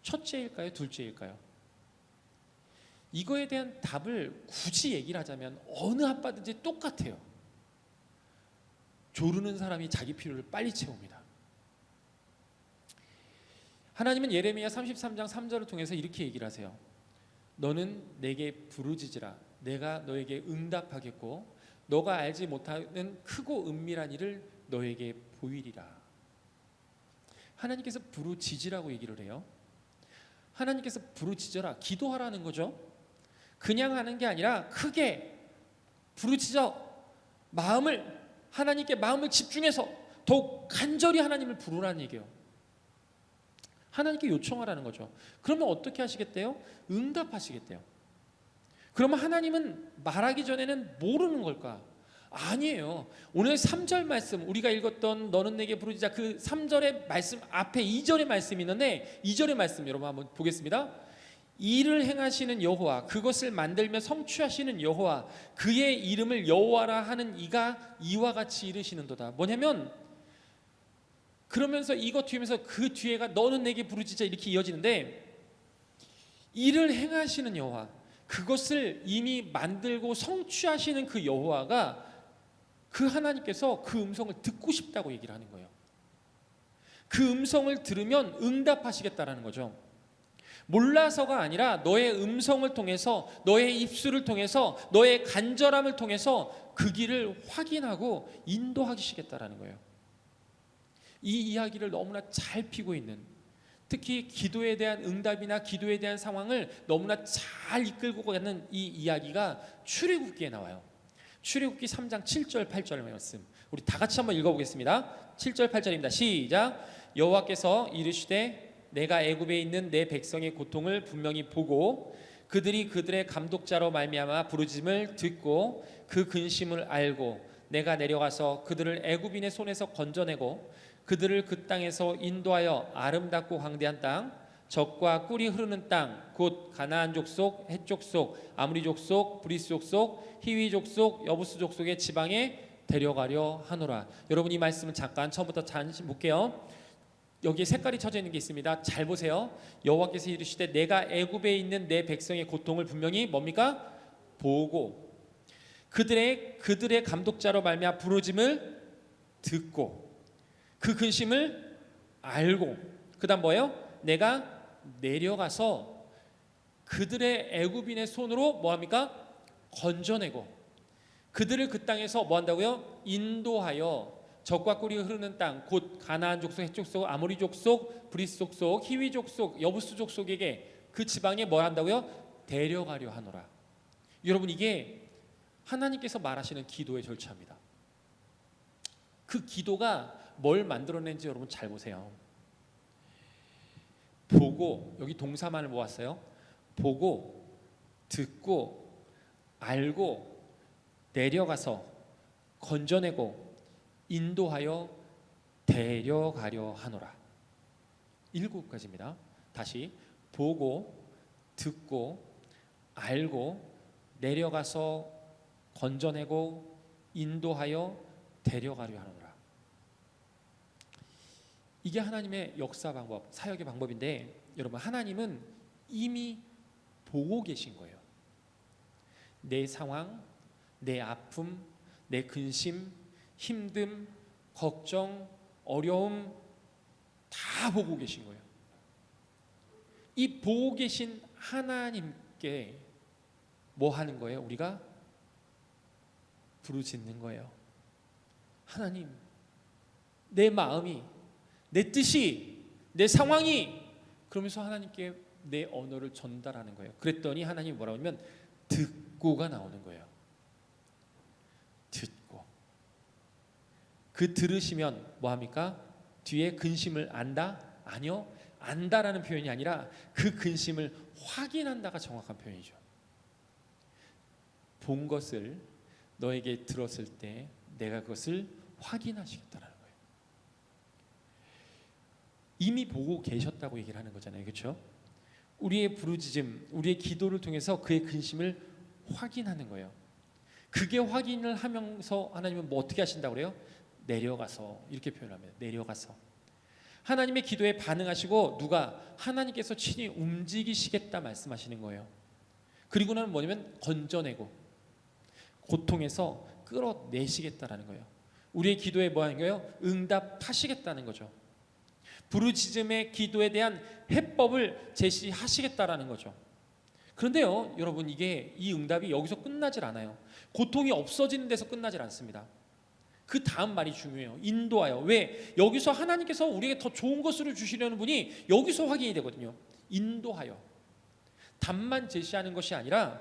첫째일까요? 둘째일까요? 이거에 대한 답을 굳이 얘기를 하자면 어느 아빠든지 똑같아요. 조르는 사람이 자기 필요를 빨리 채웁니다. 하나님은 예레미야 33장 3절을 통해서 이렇게 얘기를 하세요. 너는 내게 부르짖으라. 내가 너에게 응답하겠고 너가 알지 못하는 크고 은밀한 일을 너에게 보이리라. 하나님께서 부르짖으라고 얘기를 해요. 하나님께서 부르짖어라. 기도하라는 거죠. 그냥 하는 게 아니라 크게 부르짖어 하나님께 마음을 집중해서 더욱 간절히 하나님을 부르라는 얘기예요. 하나님께 요청하라는 거죠. 그러면 어떻게 하시겠대요? 응답하시겠대요. 그러면 하나님은 말하기 전에는 모르는 걸까? 아니에요. 오늘 3절 말씀 우리가 읽었던 너는 내게 부르짖자 그 3절의 말씀 앞에 2절의 말씀이 있는데 2절의 말씀 여러분 한번 보겠습니다. 일을 행하시는 여호와 그것을 만들며 성취하시는 여호와 그의 이름을 여호와라 하는 이가 이와 같이 이르시는도다. 뭐냐면 그러면서 이것 뒤에서 그 뒤에가 너는 내게 부르짖자 이렇게 이어지는데 일을 행하시는 여호와 그것을 이미 만들고 성취하시는 그 여호와가 그 하나님께서 그 음성을 듣고 싶다고 얘기를 하는 거예요. 그 음성을 들으면 응답하시겠다라는 거죠. 몰라서가 아니라 너의 음성을 통해서 너의 입술을 통해서 너의 간절함을 통해서 그 길을 확인하고 인도하시겠다라는 거예요. 이 이야기를 너무나 잘 피고 있는 특히 기도에 대한 응답이나 기도에 대한 상황을 너무나 잘 이끌고 가는 이 이야기가 출애굽기에 나와요. 출애굽기 3장 7절 8절 말씀 우리 다 같이 한번 읽어보겠습니다. 7절 8절입니다. 시작. 여호와께서 이르시되 내가 애굽에 있는 내 백성의 고통을 분명히 보고 그들이 그들의 감독자로 말미암아 부르짖음을 듣고 그 근심을 알고 내가 내려가서 그들을 애굽인의 손에서 건져내고 그들을 그 땅에서 인도하여 아름답고 광대한 땅 젖과 꿀이 흐르는 땅 곧 가나안 족속, 헷 족속, 아므리 족속, 브리스 족속, 히위 족속, 여부스 족속의 지방에 데려가려 하노라. 여러분 이 말씀은 잠깐 처음부터 잠시 볼게요. 여기에 색깔이 쳐져 있는 게 있습니다. 잘 보세요. 여호와께서 이르시되 내가 애굽에 있는 내 백성의 고통을 분명히 뭡니까? 보고 그들의 감독자로 말미암아 부르짖음을 듣고 그 근심을 알고 그다음 뭐예요? 내가 내려가서 그들의 애굽인의 손으로 뭐합니까? 건져내고 그들을 그 땅에서 뭐한다고요? 인도하여 젖과 꿀이 흐르는 땅 곧 가나안 족속, 헷 족속, 아모리 족속, 브리스 족속, 히위 족속, 여부스 족속에게 그 지방에 뭘 한다고요? 데려가려 하노라. 여러분, 이게 하나님께서 말하시는 기도의 절차입니다. 그 기도가 뭘 만들어낸지 여러분 잘 보세요. 보고, 여기 동사만을 모았어요. 보고, 듣고, 알고, 내려가서 건져내고 인도하여 데려가려 하노라. 7가지입니다. 다시 보고, 듣고, 알고, 내려가서 건져내고 인도하여 데려가려 하노라. 이게 하나님의 역사 방법, 사역의 방법인데, 여러분, 하나님은 이미 보고 계신 거예요. 내 상황, 내 아픔, 내 근심, 힘듦, 걱정, 어려움 다 보고 계신 거예요. 이 보고 계신 하나님께 뭐 하는 거예요? 우리가 부르짖는 거예요. 하나님, 내 마음이, 내 뜻이, 내 상황이, 그러면서 하나님께 내 언어를 전달하는 거예요. 그랬더니 하나님이 뭐라고 하면 듣고가 나오는 거예요. 듣고. 그 들으시면 뭐합니까? 뒤에 근심을 안다? 아니요, 안다라는 표현이 아니라 그 근심을 확인한다가 정확한 표현이죠. 본 것을 너에게 들었을 때 내가 그것을 확인하시겠다라는 거예요. 이미 보고 계셨다고 얘기를 하는 거잖아요. 그렇죠? 우리의 부르짖음, 우리의 기도를 통해서 그의 근심을 확인하는 거예요. 그게 확인을 하면서 하나님은 뭐 어떻게 하신다고 그래요? 내려가서, 이렇게 표현합니다. 내려가서 하나님의 기도에 반응하시고, 누가? 하나님께서 친히 움직이시겠다 말씀하시는 거예요. 그리고는 뭐냐면 건져내고 고통에서 끌어내시겠다라는 거예요. 우리의 기도에 뭐 하는 거예요? 응답하시겠다는 거죠. 부르짖음의 기도에 대한 해법을 제시하시겠다라는 거죠. 그런데요, 여러분, 이게 이 응답이 여기서 끝나질 않아요. 고통이 없어지는 데서 끝나질 않습니다. 그 다음 말이 중요해요. 인도하여. 왜? 여기서 하나님께서 우리에게 더 좋은 것을 주시려는 분이 여기서 확인이 되거든요. 인도하여. 답만 제시하는 것이 아니라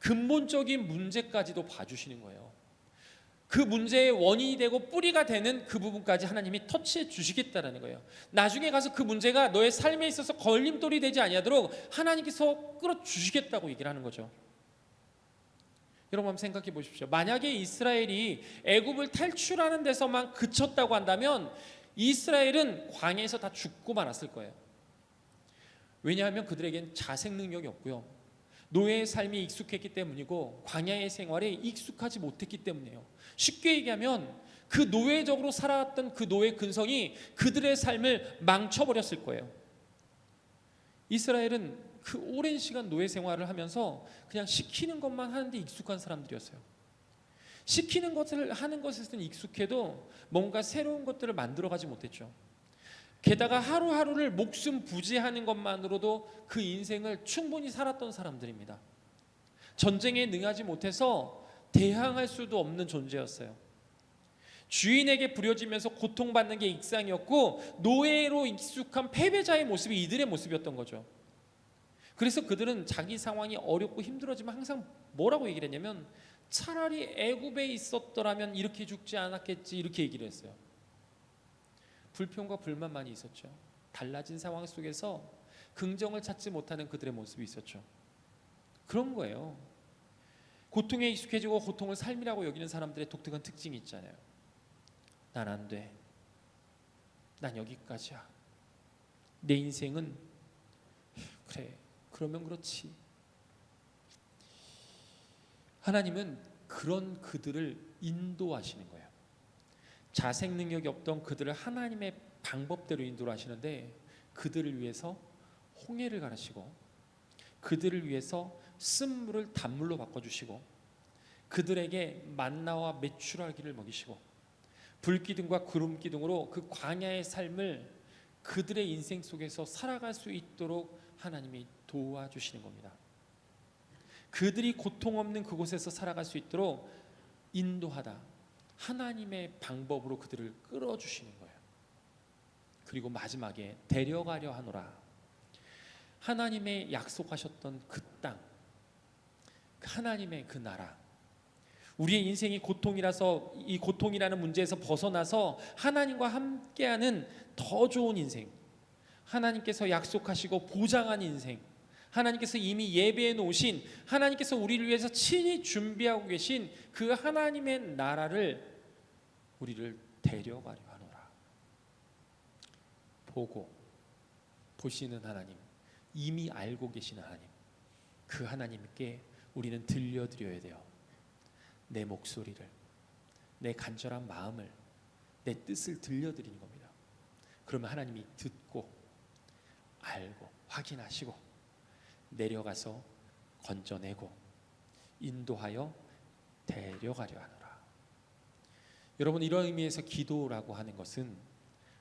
근본적인 문제까지도 봐주시는 거예요. 그 문제의 원인이 되고 뿌리가 되는 그 부분까지 하나님이 터치해 주시겠다라는 거예요. 나중에 가서 그 문제가 너의 삶에 있어서 걸림돌이 되지 아니하도록 하나님께서 끌어주시겠다고 얘기를 하는 거죠. 여러분 한번 생각해 보십시오. 만약에 이스라엘이 애굽을 탈출하는 데서만 그쳤다고 한다면 이스라엘은 광야에서 다 죽고 말았을 거예요. 왜냐하면 그들에겐 자생 능력이 없고요, 노예의 삶이 익숙했기 때문이고 광야의 생활에 익숙하지 못했기 때문이에요. 쉽게 얘기하면 그 노예적으로 살아왔던 그 노예 근성이 그들의 삶을 망쳐버렸을 거예요. 이스라엘은 그 오랜 시간 노예 생활을 하면서 그냥 시키는 것만 하는데 익숙한 사람들이었어요. 시키는 것을 하는 것에서는 익숙해도 뭔가 새로운 것들을 만들어가지 못했죠. 게다가 하루하루를 목숨 부지하는 것만으로도 그 인생을 충분히 살았던 사람들입니다. 전쟁에 능하지 못해서 대항할 수도 없는 존재였어요. 주인에게 부려지면서 고통받는 게 일상이었고, 노예로 익숙한 패배자의 모습이 이들의 모습이었던 거죠. 그래서 그들은 자기 상황이 어렵고 힘들어지면 항상 뭐라고 얘기를 했냐면, 차라리 애굽에 있었더라면 이렇게 죽지 않았겠지, 이렇게 얘기를 했어요. 불평과 불만만이 있었죠. 달라진 상황 속에서 긍정을 찾지 못하는 그들의 모습이 있었죠. 그런 거예요. 고통에 익숙해지고 고통을 삶이라고 여기는 사람들의 독특한 특징이 있잖아요. 난 안 돼. 난 여기까지야. 내 인생은 그래, 그러면 그렇지. 하나님은 그런 그들을 인도하시는 거예요. 자생 능력이 없던 그들을 하나님의 방법대로 인도를 하시는데, 그들을 위해서 홍해를 가르시고, 그들을 위해서 쓴물을 단물로 바꿔주시고, 그들에게 만나와 메추라기를 먹이시고, 불기둥과 구름기둥으로 그 광야의 삶을 그들의 인생 속에서 살아갈 수 있도록 하나님이 도와주시는 겁니다. 그들이 고통 없는 그곳에서 살아갈 수 있도록 인도하다, 하나님의 방법으로 그들을 끌어주시는 거예요. 그리고 마지막에 데려가려 하노라. 하나님의 약속하셨던 그 땅, 하나님의 그 나라, 우리의 인생이 고통이라서 이 고통이라는 문제에서 벗어나서 하나님과 함께하는 더 좋은 인생, 하나님께서 약속하시고 보장한 인생, 하나님께서 이미 예배해 놓으신, 하나님께서 우리를 위해서 친히 준비하고 계신 그 하나님의 나라를 우리를 데려가려 하노라. 보시는 하나님, 이미 알고 계시는 하나님, 그 하나님께 우리는 들려드려야 돼요. 내 목소리를, 내 간절한 마음을, 내 뜻을 들려드리는 겁니다. 그러면 하나님이 듣고 알고 확인하시고 내려가서 건져내고 인도하여 데려가려 하노라. 여러분, 이런 의미에서 기도라고 하는 것은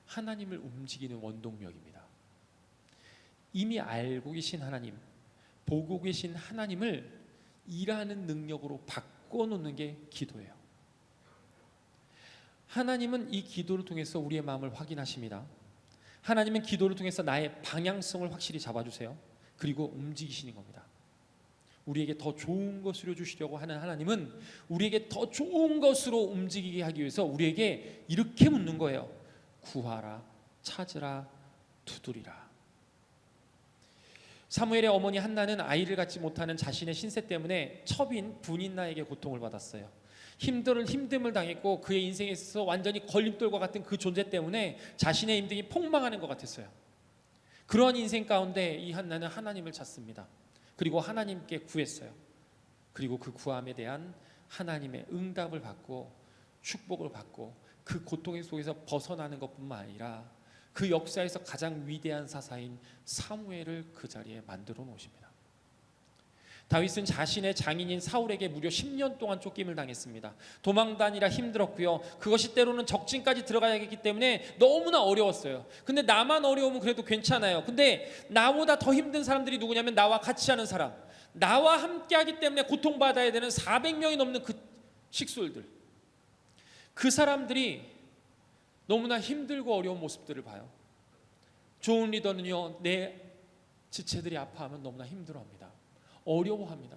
하나님을 움직이는 원동력입니다. 이미 알고 계신 하나님, 보고 계신 하나님을 일하는 능력으로 바꿔놓는 게 기도예요. 하나님은 이 기도를 통해서 우리의 마음을 확인하십니다. 하나님은 기도를 통해서 나의 방향성을 확실히 잡아주세요. 그리고 움직이시는 겁니다. 우리에게 더 좋은 것으로 주시려고 하는 하나님은 우리에게 더 좋은 것으로 움직이게 하기 위해서 우리에게 이렇게 묻는 거예요. 구하라, 찾으라, 두드리라. 사무엘의 어머니 한나는 아이를 갖지 못하는 자신의 신세 때문에 첩인 분인나에게 고통을 받았어요. 힘듦을 당했고 그의 인생에 있어서 완전히 걸림돌과 같은 그 존재 때문에 자신의 인생이 폭망하는 것 같았어요. 그러한 인생 가운데 이 한나는 하나님을 찾습니다. 그리고 하나님께 구했어요. 그리고 그 구함에 대한 하나님의 응답을 받고 축복을 받고 그 고통 속에서 벗어나는 것뿐만 아니라 그 역사에서 가장 위대한 사사인 사무엘을 그 자리에 만들어 놓으십니다. 다윗은 자신의 장인인 사울에게 무려 10년 동안 쫓김을 당했습니다. 도망 다니라 힘들었고요. 그것이 때로는 적진까지 들어가야 했기 때문에 너무나 어려웠어요. 근데 나만 어려우면 그래도 괜찮아요. 근데 나보다 더 힘든 사람들이 누구냐면 나와 같이 하는 사람, 나와 함께 하기 때문에 고통받아야 되는 400명이 넘는 그 식솔들, 그 사람들이 너무나 힘들고 어려운 모습들을 봐요. 좋은 리더는요, 내 지체들이 아파하면 너무나 힘들어합니다. 어려워합니다.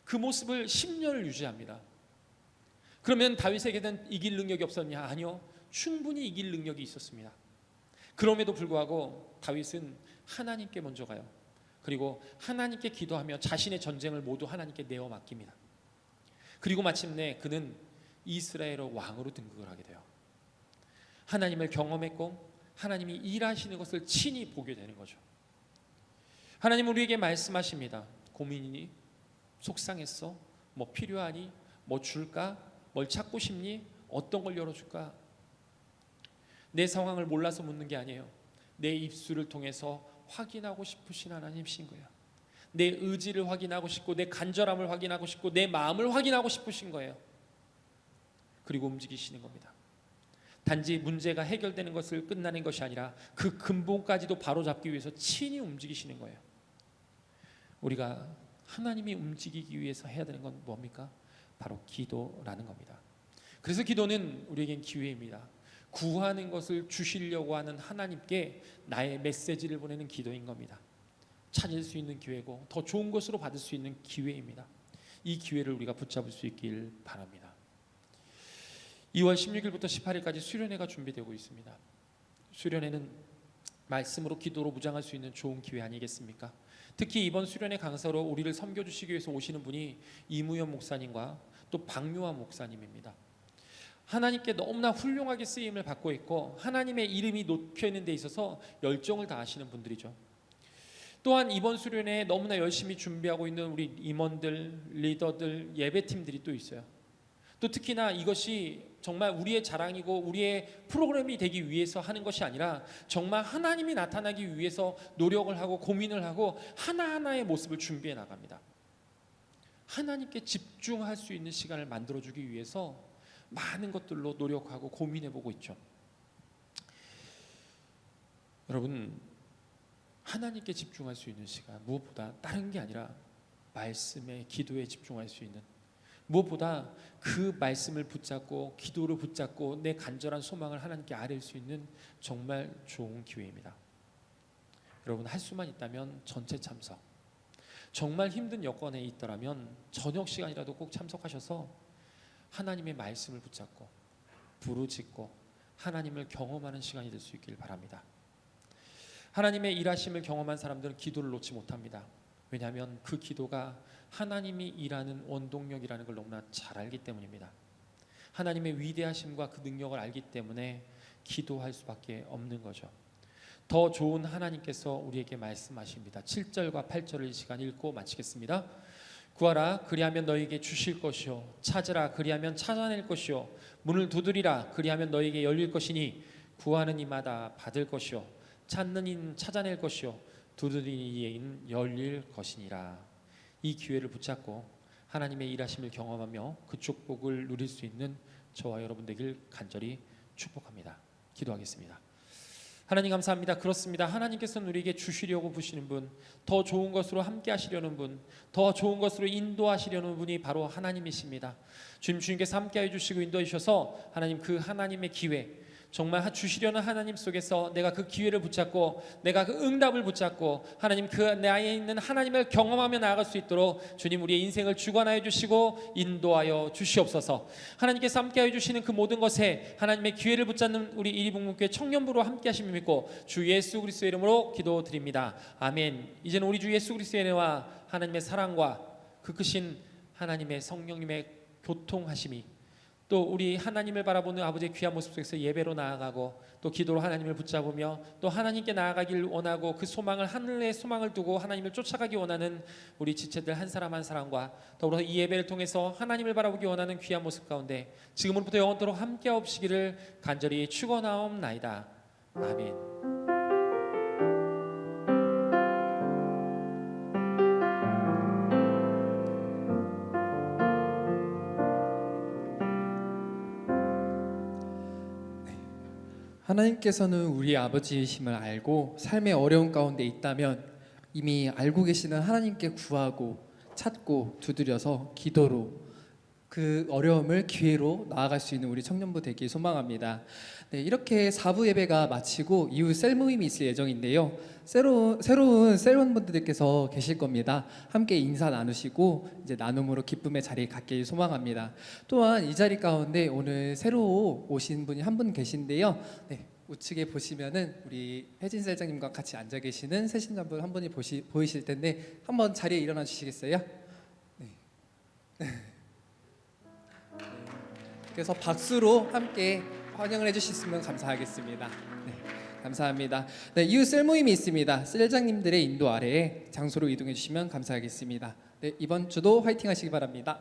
그 모습을 10년을 유지합니다. 그러면 다윗에게는 이길 능력이 없었냐? 아니요, 충분히 이길 능력이 있었습니다. 그럼에도 불구하고 다윗은 하나님께 먼저 가요. 그리고 하나님께 기도하며 자신의 전쟁을 모두 하나님께 내어 맡깁니다. 그리고 마침내 그는 이스라엘의 왕으로 등극을 하게 돼요. 하나님을 경험했고 하나님이 일하시는 것을 친히 보게 되는 거죠. 하나님 우리에게 말씀하십니다. 고민이니? 속상했어? 뭐 필요하니? 뭐 줄까? 뭘 찾고 싶니? 어떤 걸 열어줄까? 내 상황을 몰라서 묻는 게 아니에요. 내 입술을 통해서 확인하고 싶으신 하나님이신 거예요. 내 의지를 확인하고 싶고 내 간절함을 확인하고 싶고 내 마음을 확인하고 싶으신 거예요. 그리고 움직이시는 겁니다. 단지 문제가 해결되는 것을 끝나는 것이 아니라 그 근본까지도 바로잡기 위해서 친히 움직이시는 거예요. 우리가 하나님이 움직이기 위해서 해야 되는 건 뭡니까? 바로 기도라는 겁니다. 그래서 기도는 우리에겐 기회입니다. 구하는 것을 주시려고 하는 하나님께 나의 메시지를 보내는 기도인 겁니다. 찾을 수 있는 기회고 더 좋은 것으로 받을 수 있는 기회입니다. 이 기회를 우리가 붙잡을 수 있길 바랍니다. 2월 16일부터 18일까지 수련회가 준비되고 있습니다. 수련회는 말씀으로 기도로 무장할 수 있는 좋은 기회 아니겠습니까? 특히 이번 수련회 강사로 우리를 섬겨주시기 위해서 오시는 분이 이무현 목사님과 또 박요한 목사님입니다. 하나님께 너무나 훌륭하게 쓰임을 받고 있고 하나님의 이름이 놓여 있는 데 있어서 열정을 다하시는 분들이죠. 또한 이번 수련회에 너무나 열심히 준비하고 있는 우리 임원들, 리더들, 예배팀들이 또 있어요. 또 특히나 이것이 정말 우리의 자랑이고 우리의 프로그램이 되기 위해서 하는 것이 아니라 정말 하나님이 나타나기 위해서 노력을 하고 고민을 하고 하나하나의 모습을 준비해 나갑니다. 하나님께 집중할 수 있는 시간을 만들어주기 위해서 많은 것들로 노력하고 고민해보고 있죠. 여러분, 하나님께 집중할 수 있는 시간, 무엇보다 다른 게 아니라 말씀에, 기도에 집중할 수 있는, 무엇보다 그 말씀을 붙잡고 기도를 붙잡고 내 간절한 소망을 하나님께 아뢰일 수 있는 정말 좋은 기회입니다. 여러분 할 수만 있다면 전체 참석. 정말 힘든 여건에 있더라면 저녁 시간이라도 꼭 참석하셔서 하나님의 말씀을 붙잡고 부르짖고 하나님을 경험하는 시간이 될 수 있길 바랍니다. 하나님의 일하심을 경험한 사람들은 기도를 놓지 못합니다. 왜냐하면 그 기도가 하나님이 일하는 원동력이라는 걸 너무나 잘 알기 때문입니다. 하나님의 위대하심과 그 능력을 알기 때문에 기도할 수밖에 없는 거죠. 더 좋은 하나님께서 우리에게 말씀하십니다. 7절과 8절을 이 시간 읽고 마치겠습니다. 구하라 그리하면 너희에게 주실 것이요 찾으라 그리하면 찾아낼 것이요 문을 두드리라 그리하면 너희에게 열릴 것이니 구하는 이마다 받을 것이요 찾는 이는 찾아낼 것이요 두드리는 이에는 열릴 것이니라. 이 기회를 붙잡고 하나님의 일하심을 경험하며 그 축복을 누릴 수 있는 저와 여러분 되길 간절히 축복합니다. 기도하겠습니다. 하나님 감사합니다. 그렇습니다. 하나님께서는 우리에게 주시려고 부시는 분, 더 좋은 것으로 함께 하시려는 분, 더 좋은 것으로 인도하시려는 분이 바로 하나님이십니다. 주님께서 함께해 주시고 인도해 주셔서 하나님 그 하나님의 기회, 정말 주시려는 하나님 속에서 내가 그 기회를 붙잡고 내가 그 응답을 붙잡고 하나님 그 내 안에 있는 하나님을 경험하며 나아갈 수 있도록 주님 우리의 인생을 주관하여 주시고 인도하여 주시옵소서. 하나님께서 함께하여 주시는 그 모든 것에 하나님의 기회를 붙잡는 우리 이리북문교회 청년부로 함께 하심을 믿고 주 예수 그리스도의 이름으로 기도드립니다. 아멘. 이제는 우리 주 예수 그리스도의 은혜와 하나님의 사랑과 그 크신 하나님의 성령님의 교통하심이 또 우리 하나님을 바라보는 아버지의 귀한 모습 속에서 예배로 나아가고 또 기도로 하나님을 붙잡으며 또 하나님께 나아가길 원하고 그 소망을 하늘의 소망을 두고 하나님을 쫓아가기 원하는 우리 지체들 한 사람 한 사람과 더불어 이 예배를 통해서 하나님을 바라보기 원하는 귀한 모습 가운데 지금으로부터 영원토록 함께 없으시기를 간절히 축원하옵나이다. 아멘. 하나님께서는 우리 아버지이심을 알고 삶의 어려운 가운데 있다면 이미 알고 계시는 하나님께 구하고 찾고 두드려서 기도로 그 어려움을 기회로 나아갈 수 있는 우리 청년부 되길 소망합니다. 네, 이렇게 4부 예배가 마치고 이후 셀 모임이 있을 예정인데요. 새로운 셀원분들께서 계실 겁니다. 함께 인사 나누시고 이제 나눔으로 기쁨의 자리에 갖길 소망합니다. 또한 이 자리 가운데 오늘 새로 오신 분이 한 분 계신데요. 네, 우측에 보시면은 우리 혜진 셀장님과 같이 앉아 계시는 새신자분 한 분이 보이실 텐데 한번 자리에 일어나 주시겠어요? 네. 그래서 박수로 함께 환영을 해주셨으면 감사하겠습니다. 네, 감사합니다. 네, 이후 셀 모임이 있습니다. 셀장님들의 인도 아래에 장소로 이동해 주시면 감사하겠습니다. 네, 이번 주도 화이팅 하시기 바랍니다.